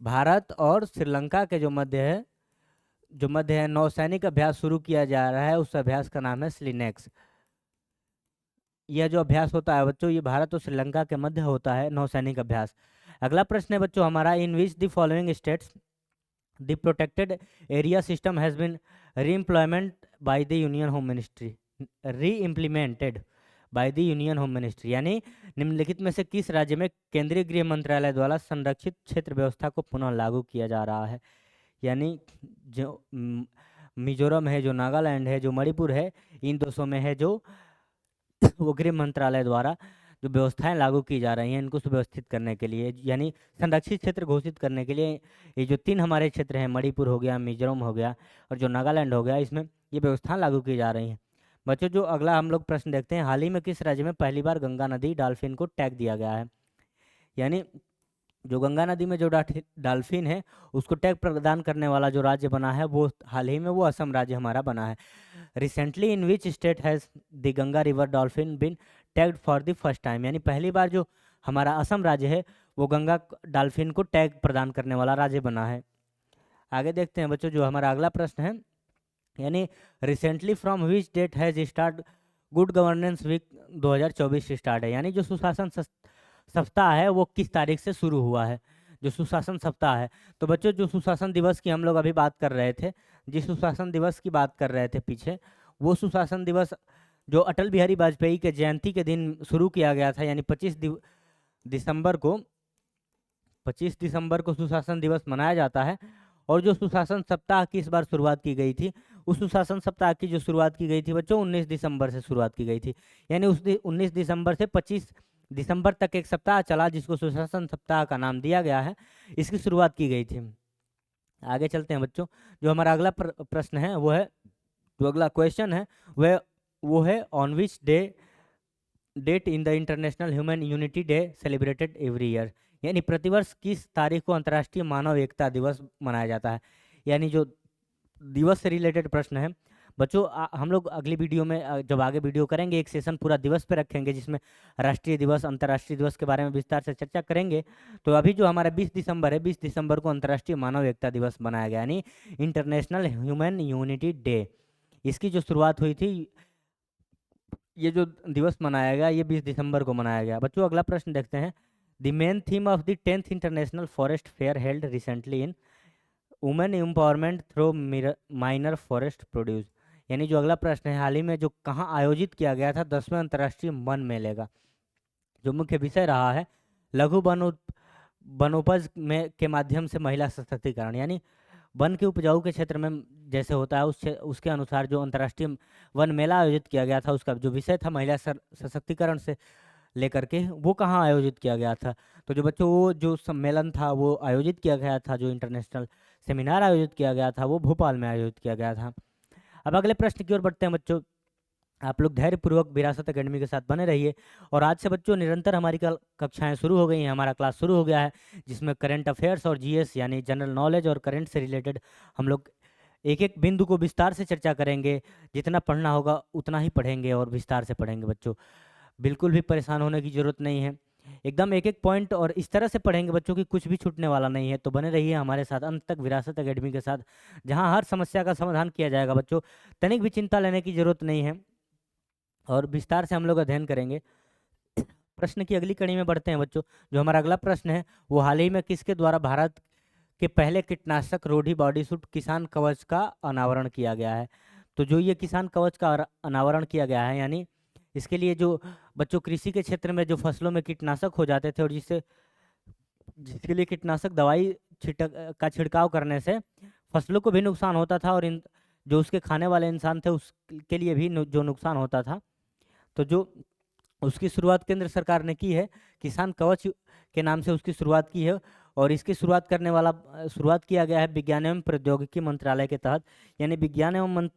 भारत और श्रीलंका के जो मध्य है नौसैनिक अभ्यास शुरू किया जा रहा है, उस अभ्यास का नाम है स्लिनेक्स। यह जो अभ्यास होता है बच्चों, ये भारत और श्रीलंका के मध्य होता है नौसैनिक अभ्यास। अगला प्रश्न है बच्चों हमारा, in which the following states the protected area system has been reimployment by the union home ministry, reimplemented by the union home ministry, यानी निम्नलिखित में से किस राज्य में केंद्रीय गृह मंत्रालय द्वारा संरक्षित क्षेत्र व्यवस्था को पुनः लागू किया जा रहा है। यानी जो मिजोरम है, जो नागालैंड है, जो मणिपुर है, इन देशों में है जो वो गृह मंत्रालय द्वारा जो व्यवस्थाएं लागू की जा रही हैं इनको सुव्यवस्थित करने के लिए, यानी संरक्षित क्षेत्र घोषित करने के लिए, ये जो 3 हमारे क्षेत्र हैं, मणिपुर हो गया, मिजोरम हो गया और जो नागालैंड हो गया, इसमें ये व्यवस्था लागू की जा रही हैं। बच्चों जो अगला हम लोग प्रश्न देखते हैं, हाल ही में किस राज्य में पहली बार गंगा नदी डॉल्फिन को टैग दिया गया है। यानी जो गंगा नदी में जो डॉल्फिन है उसको टैग प्रदान करने वाला जो राज्य बना है वो हाल ही में वो असम राज्य हमारा बना है। Recently in which state has the Ganga river dolphin been tagged for the first time, यानी पहली बार जो हमारा असम राज्य है वो गंगा डॉल्फिन को टैग प्रदान करने वाला राज्य बना है। आगे देखते हैं बच्चों जो हमारा अगला प्रश्न है, यानी recently from which date has start good governance week 2024 से स्टार्ट है, यानी जो सुशासन सप्ताह है वो किस तारीख से शुरू हुआ है, जो सुशासन सप्ताह है। तो बच्चों जो सुशासन दिवस की हम लोग अभी बात कर रहे थे, जिस सुशासन दिवस की बात कर रहे थे पीछे, वो सुशासन दिवस जो अटल बिहारी वाजपेयी के जयंती के दिन शुरू किया गया था, यानी 25 दिसंबर को सुशासन दिवस मनाया जाता है। और जो सुशासन सप्ताह की इस बार शुरुआत की गई थी, उस सुशासन सप्ताह की जो शुरुआत की गई थी बच्चों 19 दिसंबर से शुरुआत की गई थी, यानी उस 19 दिसंबर से 25 दिसंबर तक एक सप्ताह चला जिसको सुशासन सप्ताह का नाम दिया गया है, इसकी शुरुआत की गई थी। आगे चलते हैं बच्चों, जो हमारा अगला प्रश्न है वो है, जो अगला क्वेश्चन है वो है on which date in the international human unity day celebrated every year, यानी प्रतिवर्ष किस तारीख को अंतर्राष्ट्रीय मानव एकता दिवस मनाया जाता है। यानी जो दिवस से रिलेटेड प्रश्न है बच्चों, हम लोग अगली वीडियो में जब आगे वीडियो करेंगे एक सेशन पूरा दिवस पे रखेंगे जिसमें राष्ट्रीय दिवस अंतर्राष्ट्रीय दिवस के बारे में विस्तार से चर्चा करेंगे। तो अभी जो हमारा 20 दिसंबर है, 20 दिसंबर को अंतर्राष्ट्रीय मानव एकता दिवस मनाया गया, यानी इंटरनेशनल ह्यूमन यूनिटी डे। इसकी जो शुरुआत हुई थी, ये जो दिवस मनाया गया ये 20 दिसंबर को मनाया गया। बच्चों अगला प्रश्न देखते हैं, the main theme of the 10th international forest fair held recently in women empowerment through minor forest produce, यानी जो अगला प्रश्न है, हाल ही में जो कहाँ आयोजित किया गया था 10वें अंतर्राष्ट्रीय वन मेले का, जो मुख्य विषय रहा है लघु वनोपज में के माध्यम से महिला सशक्तिकरण, यानी वन के उपजाऊ के क्षेत्र में जैसे होता है उसके अनुसार जो अंतर्राष्ट्रीय वन मेला आयोजित किया गया था उसका जो विषय था महिला सशक्तिकरण से लेकर के, वो कहाँ आयोजित किया गया था। तो जो बच्चों वो जो सम्मेलन था वो आयोजित किया गया था, जो इंटरनेशनल सेमिनार आयोजित किया गया था वो भोपाल में आयोजित किया गया था। अब अगले प्रश्न की ओर बढ़ते हैं बच्चों, आप लोग धैर्यपूर्वक विरासत एकेडमी के साथ बने रहिए। और आज से बच्चों निरंतर हमारी कक्षाएं शुरू हो गई हैं, हमारा क्लास शुरू हो गया है जिसमें करंट अफेयर्स और जीएस यानी जनरल नॉलेज और करंट से रिलेटेड हम लोग एक एक बिंदु को विस्तार से चर्चा करेंगे। जितना पढ़ना होगा उतना ही पढ़ेंगे और विस्तार से पढ़ेंगे बच्चों, बिल्कुल भी परेशान होने की ज़रूरत नहीं है, एकदम एक एक पॉइंट और इस तरह से पढ़ेंगे बच्चों की कुछ भी छूटने वाला नहीं है। तो बने रहिए हमारे साथ अंत तक विरासत एकेडमी के साथ, जहां हर समस्या का समाधान किया जाएगा बच्चों, तनिक भी चिंता लेने की ज़रूरत नहीं है और विस्तार से हम लोग अध्ययन करेंगे। प्रश्न की अगली कड़ी में बढ़ते हैं बच्चों, जो हमारा अगला प्रश्न है वो हाल ही में किसके द्वारा भारत के पहले कीटनाशक रोधी बॉडी सूट किसान कवच का अनावरण किया गया है। तो जो ये किसान कवच का अनावरण किया गया है, यानी इसके लिए जो बच्चों कृषि के क्षेत्र में जो फसलों में कीटनाशक हो जाते थे और जिसके लिए कीटनाशक दवाई का छिड़काव करने से फसलों को भी नुकसान होता था और जो उसके खाने वाले इंसान थे उसके लिए भी जो नुकसान होता था, तो जो उसकी शुरुआत केंद्र सरकार ने की है, किसान कवच के नाम से उसकी शुरुआत की है। और इसकी शुरुआत किया गया है विज्ञान एवं प्रौद्योगिकी मंत्रालय के तहत, यानी विज्ञान एवं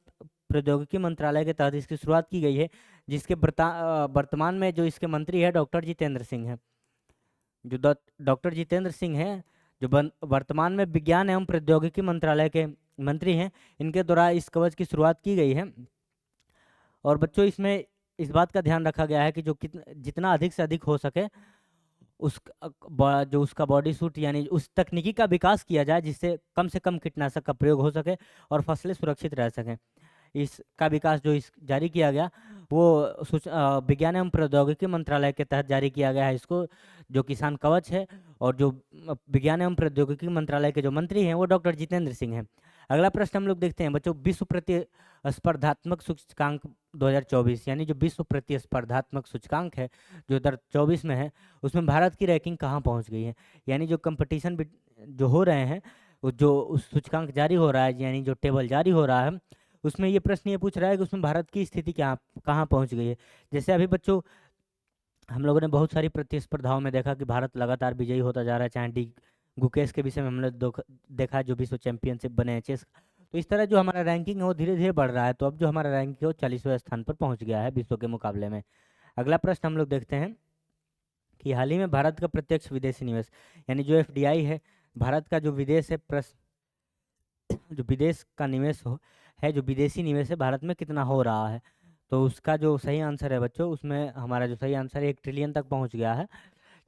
प्रौद्योगिकी मंत्रालय के तहत इसकी शुरुआत की गई है, जिसके वर्तमान में जो इसके मंत्री है डॉक्टर जितेंद्र सिंह है। जो डॉक्टर जितेंद्र सिंह हैं जो वर्तमान में विज्ञान एवं प्रौद्योगिकी मंत्रालय के मंत्री हैं, इनके द्वारा इस कवच की शुरुआत की गई है। और बच्चों इसमें इस बात का ध्यान रखा गया है कि जो जितना अधिक से अधिक हो सके उस जो उसका बॉडी सूट यानी उस तकनीकी का विकास किया जाए जिससे कम से कम कीटनाशक का प्रयोग हो सके और फसलें सुरक्षित रह सकें। इसका विकास जो इस जारी किया गया वो विज्ञान एवं प्रौद्योगिकी मंत्रालय के तहत जारी किया गया है इसको, जो किसान कवच है। और जो विज्ञान एवं प्रौद्योगिकी मंत्रालय के जो मंत्री हैं वो डॉक्टर जितेंद्र सिंह हैं। अगला प्रश्न हम लोग देखते हैं बच्चों, विश्व प्रतिस्पर्धात्मक सूचकांक 2024 यानी जो विश्व प्रतिस्पर्धात्मक सूचकांक है जो 2024 में है, उसमें भारत की रैंकिंग कहाँ पहुँच गई है। यानी जो कंपटीशन जो हो रहे हैं, जो उस सूचकांक जारी हो रहा है यानी जो टेबल जारी हो रहा है, उसमें ये प्रश्न ये पूछ रहा है कि उसमें भारत की स्थिति कहाँ पहुंच गई है। जैसे अभी बच्चों हम लोगों ने बहुत सारी प्रतिस्पर्धाओं में देखा कि भारत लगातार विजयी होता जा रहा है, चाहे डी गुकेश के विषय में हमने देखा जो विश्व चैंपियनशिप बने हैं चेस। तो इस तरह जो हमारा रैंकिंग है वो धीरे धीरे बढ़ रहा है। तो अब जो हमारा रैंकिंग है वो 40वें स्थान पर पहुँच गया है विश्व के मुकाबले में। अगला प्रश्न हम लोग देखते हैं कि हाल ही में भारत का प्रत्यक्ष विदेशी निवेश यानी जो FDI है, भारत का जो विदेश है जो विदेश का निवेश है, जो विदेशी निवेश है भारत में कितना हो रहा है। तो उसका जो सही आंसर है बच्चों, उसमें हमारा जो सही आंसर है 1 ट्रिलियन तक पहुंच गया है।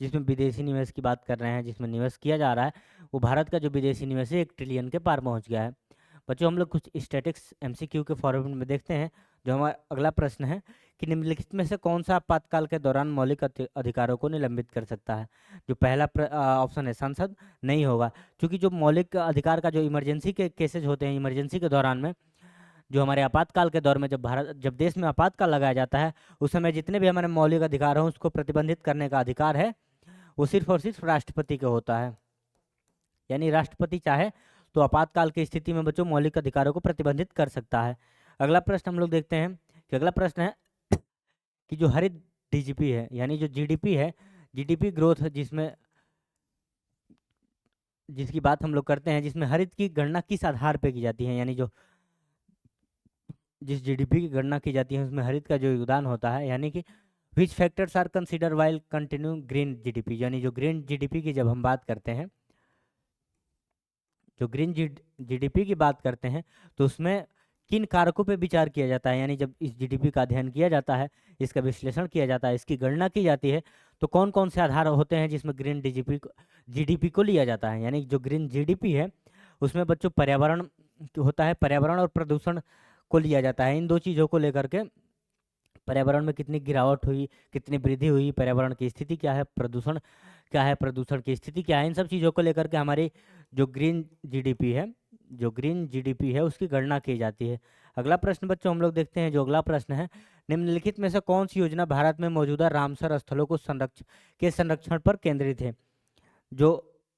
जिसमें विदेशी निवेश की बात कर रहे हैं, जिसमें निवेश किया जा रहा है, वो भारत का जो विदेशी निवेश है 1 ट्रिलियन के पार पहुंच गया है। बच्चों हम लोग कुछ स्टैटिक्स MCQ के फॉर्मेट में देखते हैं। जो हमारा अगला प्रश्न है कि निम्नलिखित में से कौन सा आपातकाल के दौरान मौलिक अधिकारों को निलंबित कर सकता है। जो पहला ऑप्शन है संसद नहीं होगा, क्योंकि जो मौलिक अधिकार का जो इमरजेंसी के केसेज होते हैं, इमरजेंसी के दौरान में जो हमारे आपातकाल के दौर में जब देश में आपातकाल लगाया जाता है, उस समय जितने भी हमारे मौलिक अधिकार हैं उसको प्रतिबंधित करने का अधिकार है वो सिर्फ और सिर्फ राष्ट्रपति का होता है। यानी राष्ट्रपति चाहे तो आपातकाल की स्थिति में बच्चों मौलिक अधिकारों को प्रतिबंधित कर सकता है। अगला प्रश्न हम लोग देखते हैं कि अगला प्रश्न है कि जो हरित DGP है यानी जो GDP है, GDP ग्रोथ जिसकी बात हम लोग करते हैं, जिसमें हरित की गणना किस आधार पे की जाती है। यानी जो जिस GDP की गणना की जाती है उसमें हरित का जो योगदान होता है, यानी कि which factors are consider while continue green GDP। यानी जो ग्रीन GDP की जब हम बात करते हैं, जो ग्रीन GDP की बात करते हैं तो उसमें किन कारकों पे विचार किया जाता है। यानी जब इस GDP का अध्ययन किया जाता है, इसका विश्लेषण किया जाता है, इसकी गणना की जाती है, तो कौन कौन से आधार होते हैं जिसमें ग्रीन GDP को लिया जाता है। यानी जो ग्रीन GDP है उसमें बच्चों पर्यावरण होता है, पर्यावरण और प्रदूषण को लिया जाता है। इन दो चीज़ों को लेकर के पर्यावरण में कितनी गिरावट हुई, कितनी वृद्धि हुई, पर्यावरण की स्थिति क्या है, प्रदूषण क्या है, प्रदूषण की स्थिति क्या है, इन सब चीज़ों को लेकर के हमारी जो ग्रीन GDP है उसकी गणना की जाती है। अगला प्रश्न बच्चों हम लोग देखते हैं। जो अगला प्रश्न है, निम्नलिखित में से कौन सी योजना भारत में मौजूदा रामसर स्थलों को संरक्षण पर केंद्रित है। जो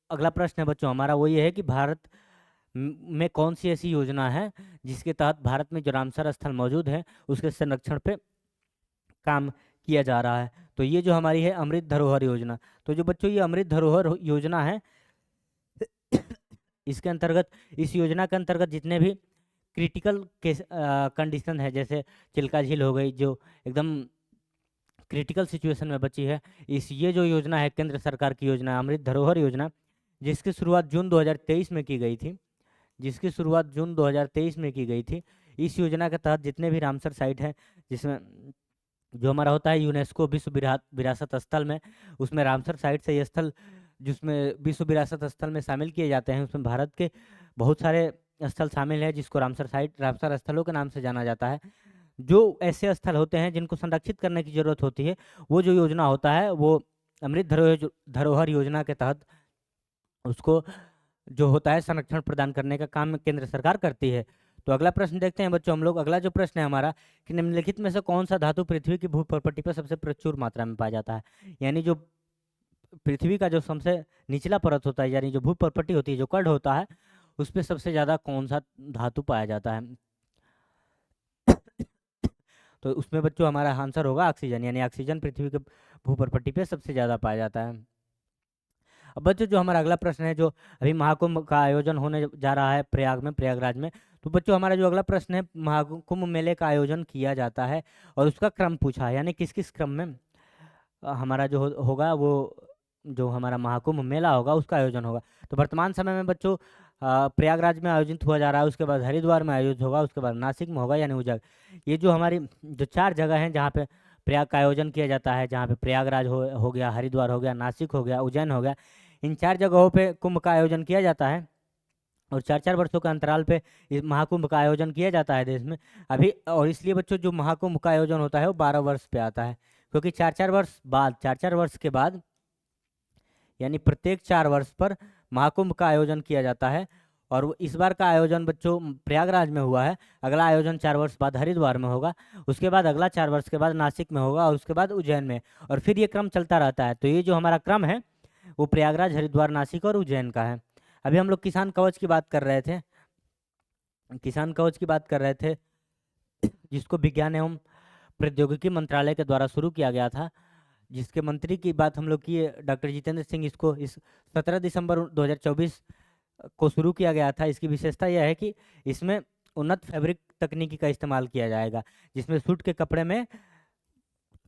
अगला प्रश्न है बच्चों हमारा वो ये है कि भारत में कौन सी ऐसी योजना है जिसके तहत भारत में जो रामसर स्थल मौजूद है उसके संरक्षण पे काम किया जा रहा है। तो ये जो हमारी है अमृत धरोहर योजना। तो जो बच्चों ये अमृत धरोहर योजना है, इसके अंतर्गत, इस योजना के अंतर्गत जितने भी क्रिटिकल कंडीशन है, जैसे चिल्का झील हो गई जो एकदम क्रिटिकल सिचुएशन में बची है, ये जो योजना है केंद्र सरकार की योजना अमृत धरोहर योजना, जिसकी शुरुआत जून 2023 में की गई थी। इस योजना के तहत जितने भी रामसर साइट है, जिसमें जो हमारा होता है यूनेस्को विश्व विरासत स्थल में, उसमें रामसर साइट से ये स्थल जिसमें विश्व विरासत स्थल में शामिल किए जाते हैं, उसमें भारत के बहुत सारे स्थल शामिल है जिसको रामसर स्थलों के नाम से जाना जाता है। जो ऐसे स्थल होते हैं जिनको संरक्षित करने की जरूरत होती है, वो जो योजना होता है वो अमृत धरोहर योजना के तहत उसको जो होता है संरक्षण प्रदान करने का काम केंद्र सरकार करती है। तो अगला प्रश्न देखते हैं बच्चों हम लोग। अगला जो प्रश्न है हमारा कि निम्नलिखित में से कौन सा धातु पृथ्वी की भू प्रॉपर्टी पर सबसे प्रचुर मात्रा में पाया जाता है। यानी जो पृथ्वी का जो सबसे निचला परत होता है, यानी जो भू प्रॉपर्टी होती है, जो कण होता है, उस पर सबसे ज़्यादा कौन सा धातु पाया जाता है। तो उसमें बच्चों हमारा आंसर होगा ऑक्सीजन। यानी ऑक्सीजन पृथ्वी के भू प्रॉपर्टी पे सबसे ज़्यादा पाया जाता है। अब बच्चों जो हमारा अगला प्रश्न है, जो अभी महाकुंभ का आयोजन होने जा रहा है प्रयागराज में, तो बच्चों हमारा जो अगला प्रश्न है, महाकुंभ मेले का आयोजन किया जाता है और उसका क्रम पूछा है, यानी किस किस क्रम में हमारा जो होगा वो जो हमारा महाकुंभ मेला होगा उसका आयोजन होगा। तो वर्तमान समय में बच्चों प्रयागराज में आयोजित हुआ जा रहा है, उसके बाद हरिद्वार में आयोजित होगा, उसके बाद नासिक में होगा यानी उज्जैन। ये जो हमारी जो 4 जगह हैं जहाँ पे प्रयाग का आयोजन किया जाता है, जहाँ पे प्रयागराज हो गया, हरिद्वार हो गया, नासिक हो गया, उज्जैन हो गया, इन 4 जगहों पे कुंभ का आयोजन किया जाता है। और 4-4 वर्षों के अंतराल पे इस महाकुंभ का आयोजन किया जाता है देश में अभी। और इसलिए बच्चों जो महाकुंभ का आयोजन होता है वो 12 वर्ष पे आता है, क्योंकि 4-4 वर्ष के बाद यानी प्रत्येक 4 वर्ष पर महाकुंभ का आयोजन किया जाता है। और इस बार का आयोजन बच्चों प्रयागराज में हुआ है, अगला आयोजन 4 वर्ष बाद हरिद्वार में होगा, उसके बाद अगला 4 वर्ष के बाद नासिक में होगा, और उसके बाद उज्जैन में, और फिर ये क्रम चलता रहता है। तो ये जो हमारा क्रम है वो प्रयागराज, हरिद्वार, नासिक और उज्जैन का है। अभी हम लोग किसान कवच की बात कर रहे थे, किसान कवच की बात कर रहे थे, जिसको विज्ञान एवं प्रौद्योगिकी मंत्रालय के द्वारा शुरू किया गया था, जिसके मंत्री की बात हम लोग किए डॉक्टर जितेंद्र सिंह। इसको इस 17 दिसंबर 2024 को शुरू किया गया था। इसकी विशेषता यह है कि इसमें उन्नत फैब्रिक तकनीकी का इस्तेमाल किया जाएगा, जिसमें सूट के कपड़े में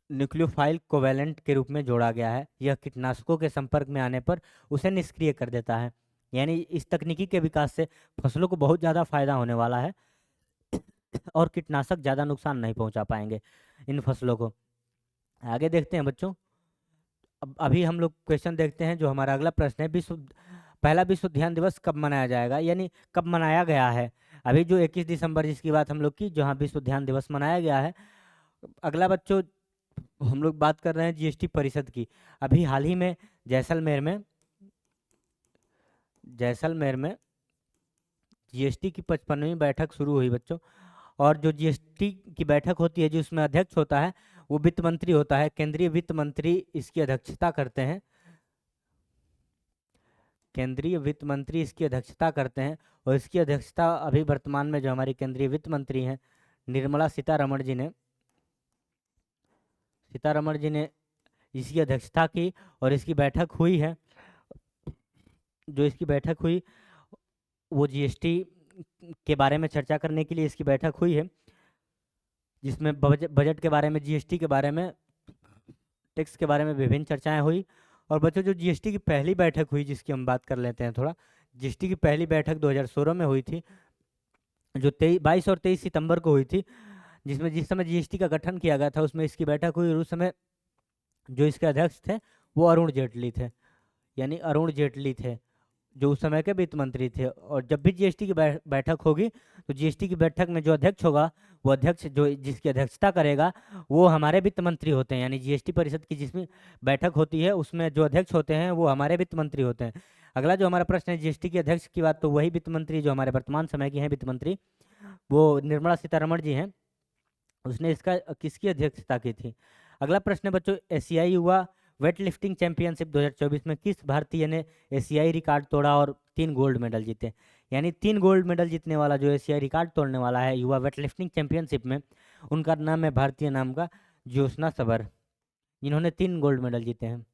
न्यूक्लियोफाइल कोवैलेंट के रूप में जोड़ा गया है। यह कीटनाशकों के संपर्क में आने पर उसे निष्क्रिय कर देता है। यानी इस तकनीकी के विकास से फसलों को बहुत ज़्यादा फायदा होने वाला है और कीटनाशक ज़्यादा नुकसान नहीं पहुंचा पाएंगे इन फसलों को। आगे देखते हैं बच्चों। अब अभी हम लोग क्वेश्चन देखते हैं। जो हमारा अगला प्रश्न है, पहला विश्व ध्यान दिवस कब मनाया जाएगा, यानी कब मनाया गया है। अभी जो 21 दिसंबर जिसकी बात हम लोग की, जहाँ विश्व ध्यान दिवस मनाया गया है। अगला बच्चों हम लोग बात कर रहे हैं जीएसटी परिषद की। अभी हाल ही में जैसलमेर में जीएसटी की 55वीं बैठक शुरू हुई बच्चों। और जो जीएसटी की बैठक होती है, जिसमें अध्यक्ष होता है वो वित्त मंत्री होता है, केंद्रीय वित्त मंत्री इसकी अध्यक्षता करते हैं, केंद्रीय वित्त मंत्री इसकी अध्यक्षता करते हैं। और इसकी अध्यक्षता अभी वर्तमान में जो हमारी केंद्रीय वित्त मंत्री हैं निर्मला सीतारमण जी ने इसकी अध्यक्षता की। और इसकी बैठक हुई है, जो इसकी बैठक हुई वो जीएसटी के बारे में चर्चा करने के लिए इसकी बैठक हुई है, जिसमें बजट के बारे में, जीएसटी के बारे में, टैक्स के बारे में विभिन्न चर्चाएं हुई। और बच्चों जो जीएसटी की पहली बैठक हुई, जिसकी हम बात कर लेते हैं थोड़ा। जीएसटी की पहली बैठक 2016 में हुई थी, जो 22 और 23 सितंबर को हुई थी, जिस समय जीएसटी का गठन किया गया था उसमें इसकी बैठक हुई। और उस समय जो इसके अध्यक्ष थे वो अरुण जेटली थे, यानी अरुण जेटली थे जो उस समय के वित्त मंत्री थे। और जब भी जीएसटी की बैठक होगी तो जीएसटी की बैठक में जो अध्यक्ष होगा, वो अध्यक्ष जो जिसकी अध्यक्षता करेगा वो हमारे वित्त मंत्री होते हैं। यानी जीएसटी परिषद की जिसमें बैठक होती है उसमें जो अध्यक्ष होते हैं वो हमारे वित्त मंत्री होते हैं। अगला जो हमारा प्रश्न है जीएसटी के अध्यक्ष की बात, तो वही वित्त मंत्री जो हमारे वर्तमान समय की हैं वित्त मंत्री, वो निर्मला सीतारमण जी हैं। उसने इसका किसकी अध्यक्षता की थी। अगला प्रश्न है बच्चों, एशियाई युवा वेट लिफ्टिंग चैंपियनशिप 2024 में किस भारतीय ने एशियाई रिकॉर्ड तोड़ा और 3 गोल्ड मेडल जीते। यानी 3 गोल्ड मेडल जीतने वाला जो एशियाई रिकॉर्ड तोड़ने वाला है युवा वेट लिफ्टिंग चैंपियनशिप में, उनका नाम है भारतीय नाम का ज्योत्सना सबर, जिन्होंने 3 गोल्ड मेडल जीते हैं।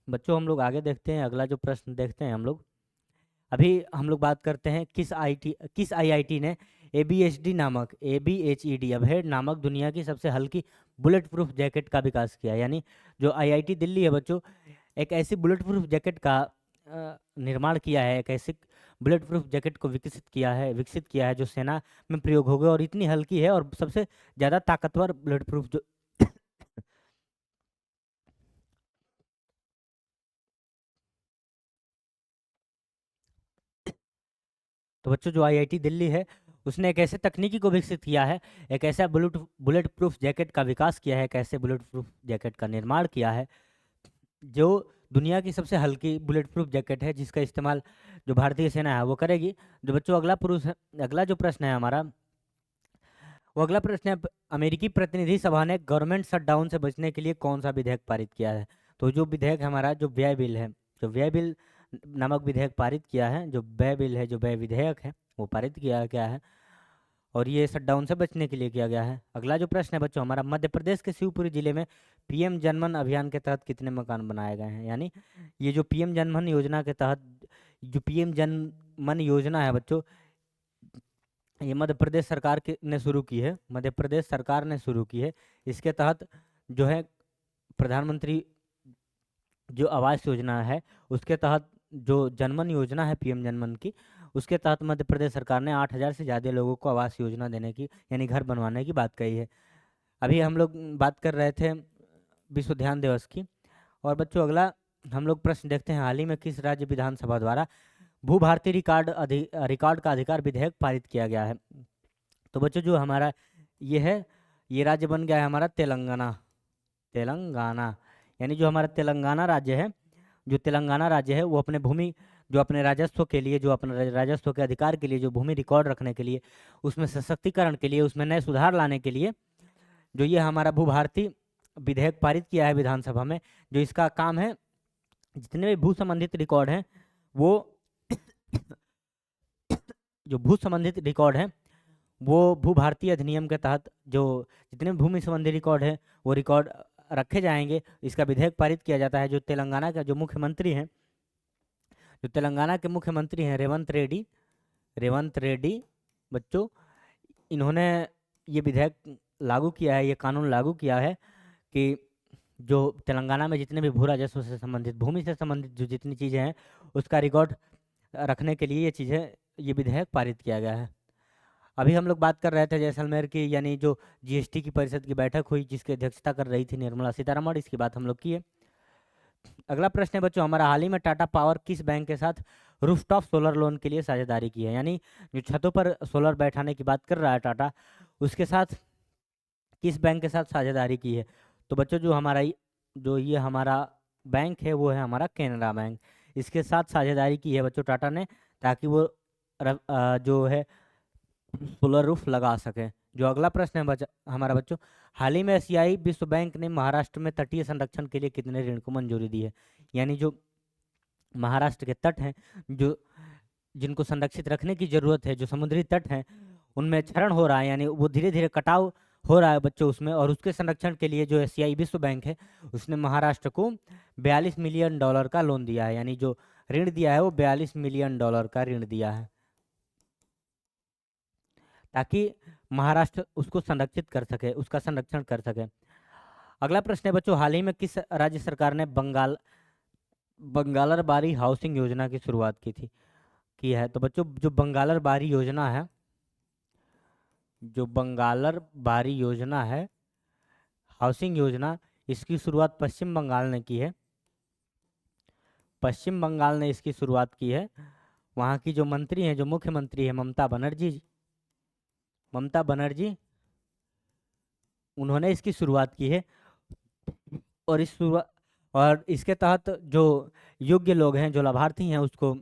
बच्चों हम लोग आगे देखते हैं, अगला जो प्रश्न देखते हैं हम लोग। अभी हम लोग बात करते हैं किस आईआईटी ने ABHED अभेड़ नामक दुनिया की सबसे हल्की बुलेट प्रूफ जैकेट का विकास किया। यानी जो आईआईटी दिल्ली है बच्चों, एक ऐसी बुलेट प्रूफ जैकेट का निर्माण किया है, एक ऐसी बुलेट प्रूफ जैकेट को विकसित किया है जो सेना में प्रयोग होगी और इतनी हल्की है और सबसे ज़्यादा ताकतवर बुलेट प्रूफ जो तो बच्चों जो आईआईटी दिल्ली है उसने एक ऐसे तकनीकी को विकसित किया है, एक ऐसा बुलेट प्रूफ जैकेट का विकास किया है, एक ऐसे बुलेट प्रूफ जैकेट का निर्माण किया है जो दुनिया की सबसे हल्की बुलेट प्रूफ जैकेट है, जिसका इस्तेमाल जो भारतीय सेना है वो करेगी। जो बच्चों अगला जो प्रश्न है हमारा, वो अगला प्रश्न है, अमेरिकी प्रतिनिधि सभा ने गवर्नमेंट शटडाउन से बचने के लिए कौन सा विधेयक पारित किया है। तो जो विधेयक हमारा जो व्यय बिल है, जो व्यय बिल नामक विधेयक पारित किया है, जो व्यय बिल है, जो व्यय विधेयक है वो पारित किया गया है और ये शटडाउन से बचने के लिए किया गया है। अगला जो प्रश्न है बच्चों हमारा, मध्य प्रदेश के शिवपुरी जिले में पीएम जनमन अभियान के तहत कितने मकान बनाए गए हैं। यानी ये जो पीएम जनमन योजना के तहत, जो पीएम जनमन योजना है बच्चों, ये मध्य प्रदेश सरकार ने शुरू की है, मध्य प्रदेश सरकार ने शुरू की है। इसके तहत जो है प्रधानमंत्री जो आवास योजना है उसके तहत जो जनमन योजना है पीएम जनमन की, उसके तहत मध्य प्रदेश सरकार ने 8,000 से ज़्यादा लोगों को आवास योजना देने की यानी घर बनवाने की बात कही है। अभी हम लोग बात कर रहे थे विश्व ध्यान दिवस की। और बच्चों अगला हम लोग प्रश्न देखते हैं, हाल ही में किस राज्य विधानसभा द्वारा भू भारती रिकॉर्ड का अधिकार विधेयक पारित किया गया है? तो बच्चों जो हमारा ये है, ये राज्य बन गया है हमारा तेलंगाना। तेलंगाना यानी जो हमारा तेलंगाना राज्य है, जो तेलंगाना राज्य है वो अपने भूमि जो अपने राजस्व के लिए, जो अपने राजस्व के अधिकार के लिए, जो भूमि रिकॉर्ड रखने के लिए, उसमें सशक्तिकरण के लिए, उसमें नए सुधार लाने के लिए जो ये हमारा भू भारती विधेयक पारित किया है विधानसभा में, जो इसका काम है जितने भी भू संबंधित रिकॉर्ड हैं वो जो भू संबंधित रिकॉर्ड हैं वो भू भारतीय अधिनियम के तहत जो जितने भूमि संबंधी रिकॉर्ड है वो रिकॉर्ड रखे जाएंगे। इसका विधेयक पारित किया जाता है। जो तेलंगाना का जो मुख्यमंत्री हैं, जो तेलंगाना के मुख्यमंत्री हैं रेवंत रेड्डी बच्चों, इन्होंने ये विधेयक लागू किया है, ये कानून लागू किया है कि जो तेलंगाना में जितने भी भू राजस्व से संबंधित, भूमि से संबंधित जो जितनी चीज़ें हैं उसका रिकॉर्ड रखने के लिए ये विधेयक पारित किया गया है। अभी हम लोग बात कर रहे थे जैसलमेर की, यानी जो जीएसटी की परिषद की बैठक हुई जिसकी अध्यक्षता कर रही थी निर्मला सीतारमण, इसकी बात हम लोग किए। अगला प्रश्न है बच्चों हमारा, हाल ही में टाटा पावर किस बैंक के साथ रूफटॉप सोलर लोन के लिए साझेदारी की है? यानी जो छतों पर सोलर बैठाने की बात कर रहा है टाटा, उसके साथ किस बैंक के साथ साझेदारी की है? तो बच्चों जो ये हमारा बैंक है वो है हमारा कैनरा बैंक। इसके साथ साझेदारी की है बच्चों टाटा ने, ताकि वो जो है सोलर रूफ लगा सके। जो अगला प्रश्न है हमारा बच्चों, हाल ही में एशियाई विश्व बैंक ने महाराष्ट्र में तटीय संरक्षण के लिए कितने ऋण को मंजूरी दी है? यानी जो महाराष्ट्र के तट हैं, जो जिनको संरक्षित रखने की जरूरत है, जो समुद्री तट हैं उनमें क्षरण हो रहा है, यानी वो धीरे धीरे कटाव हो रहा है बच्चों उसमें, और उसके संरक्षण के लिए जो एशियाई विश्व बैंक है उसने महाराष्ट्र को 42 मिलियन डॉलर का लोन दिया है। यानी जो ऋण दिया है वो 42 मिलियन डॉलर का ऋण दिया है, ताकि महाराष्ट्र उसको संरक्षित कर सके, उसका संरक्षण कर सके। अगला प्रश्न है बच्चों, हाल ही में किस राज्य सरकार ने बंगालर बारी हाउसिंग योजना की शुरुआत की है? तो बच्चों जो बंगालर बारी योजना है, जो बंगालर बारी योजना है हाउसिंग योजना, इसकी शुरुआत पश्चिम बंगाल ने की है। पश्चिम बंगाल ने इसकी शुरुआत की है। वहाँ की जो मंत्री हैं, जो मुख्यमंत्री है ममता बनर्जी, उन्होंने इसकी शुरुआत की है। और इसके तहत जो योग्य लोग हैं, जो लाभार्थी हैं, उसको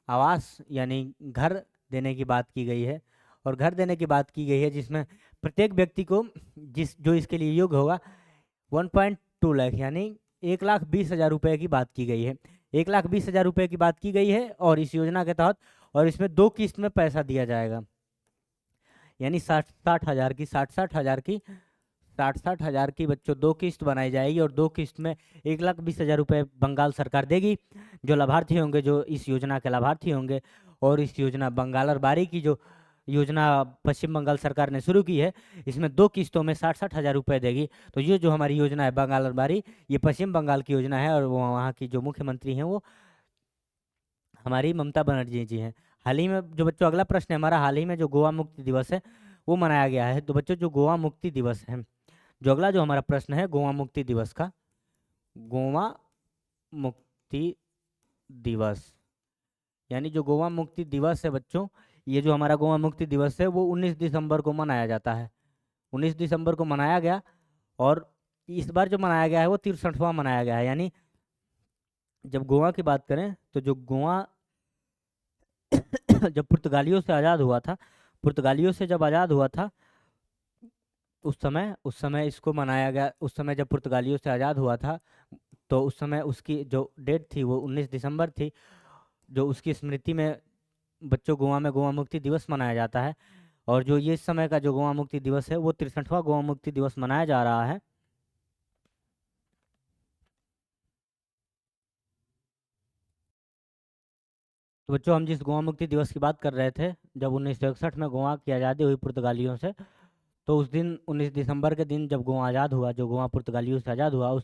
आवास यानी घर देने की बात की गई है। और घर देने की बात की गई है जिसमें प्रत्येक व्यक्ति को जो इसके लिए योग्य होगा 1.2 लाख यानी 1,20,000 रुपये की बात की गई है। 1,20,000 रुपये की बात की गई है और इस योजना के तहत, और इसमें 2 किस्त में पैसा दिया जाएगा, यानी 60,000 की बच्चों 2 किस्त बनाई जाएगी, और 2 किस्त में 1,20,000 रुपये बंगाल सरकार देगी जो लाभार्थी होंगे, जो इस योजना के लाभार्थी होंगे। और इस योजना बंगालर बारी की जो योजना पश्चिम बंगाल सरकार ने शुरू की है, इसमें 2 किस्तों में 60,000 रुपये देगी। तो ये जो हमारी योजना है बंगालर बारी, ये पश्चिम बंगाल की योजना है, और वहाँ की जो मुख्यमंत्री हैं वो हमारी ममता बनर्जी जी हैं। हाल ही में जो बच्चों अगला प्रश्न है हमारा, हाल ही में जो गोवा मुक्ति दिवस है वो मनाया गया है। तो बच्चों जो गोवा मुक्ति दिवस है, जो अगला जो हमारा प्रश्न है गोवा मुक्ति दिवस का, गोवा मुक्ति दिवस यानी जो गोवा मुक्ति दिवस है बच्चों, ये जो हमारा गोवा मुक्ति दिवस है वो 19 दिसंबर को मनाया जाता है। 19 दिसंबर को मनाया गया, और इस बार जो मनाया गया है वो 63वां मनाया गया है। यानी जब गोवा की बात करें तो जो गोवा जब पुर्तगालियों से आज़ाद हुआ था, पुर्तगालियों से जब आज़ाद हुआ था उस समय इसको मनाया गया। उस समय जब पुर्तगालियों से आज़ाद हुआ था तो उस समय उसकी जो डेट थी वो 19 दिसंबर थी, जो उसकी स्मृति में बच्चों गोवा में गोवा मुक्ति दिवस मनाया जाता है। और जो ये इस समय का जो गोवा मुक्ति दिवस है वो 63वां गोवा मुक्ति दिवस मनाया जा रहा है। तो बच्चों हम जिस गोवा मुक्ति दिवस की बात कर रहे थे, जब 1961 में गोवा की आज़ादी हुई पुर्तगालियों से, तो उस दिन 19 दिसंबर के दिन जब गोवा आज़ाद हुआ, जो गोवा पुर्तगालियों से आज़ाद हुआ,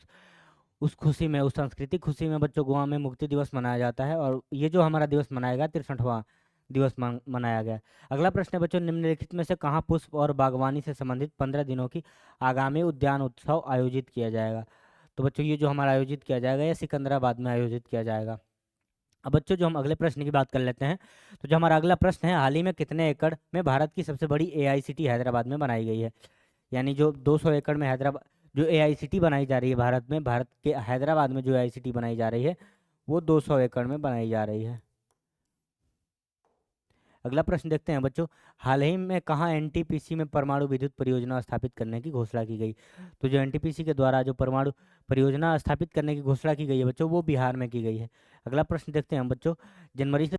उस खुशी में, उस सांस्कृतिक खुशी में बच्चों गोवा में मुक्ति दिवस मनाया जाता है, और ये जो हमारा दिवस मनाएगा 63वां दिवस मनाया गया। अगला प्रश्न है बच्चों, निम्नलिखित में से कहाँ पुष्प और बागवानी से संबंधित 15 दिनों की आगामी उद्यान उत्सव आयोजित किया जाएगा? तो बच्चों ये जो हमारा आयोजित किया जाएगा ये सिकंदराबाद में आयोजित किया जाएगा। अब बच्चों जो हम अगले प्रश्न की बात कर लेते हैं, तो जो हमारा अगला प्रश्न है, हाल ही में कितने एकड़ में भारत की सबसे बड़ी एआईसीटी हैदराबाद में बनाई गई है? यानी जो 200 एकड़ में हैदराबाद जो एआईसीटी बनाई जा रही है भारत में, भारत के हैदराबाद में जो एआईसीटी बनाई जा रही है वो 200 एकड़ में बनाई जा रही है। अगला प्रश्न देखते हैं बच्चों, हाल ही में कहाँ एनटीपीसी में परमाणु विद्युत परियोजना स्थापित करने की घोषणा की गई? तो जो एनटीपीसी के द्वारा जो परमाणु परियोजना स्थापित करने की घोषणा की गई है बच्चों, वो बिहार में की गई है। अगला प्रश्न देखते हैं हम बच्चों, जनवरी से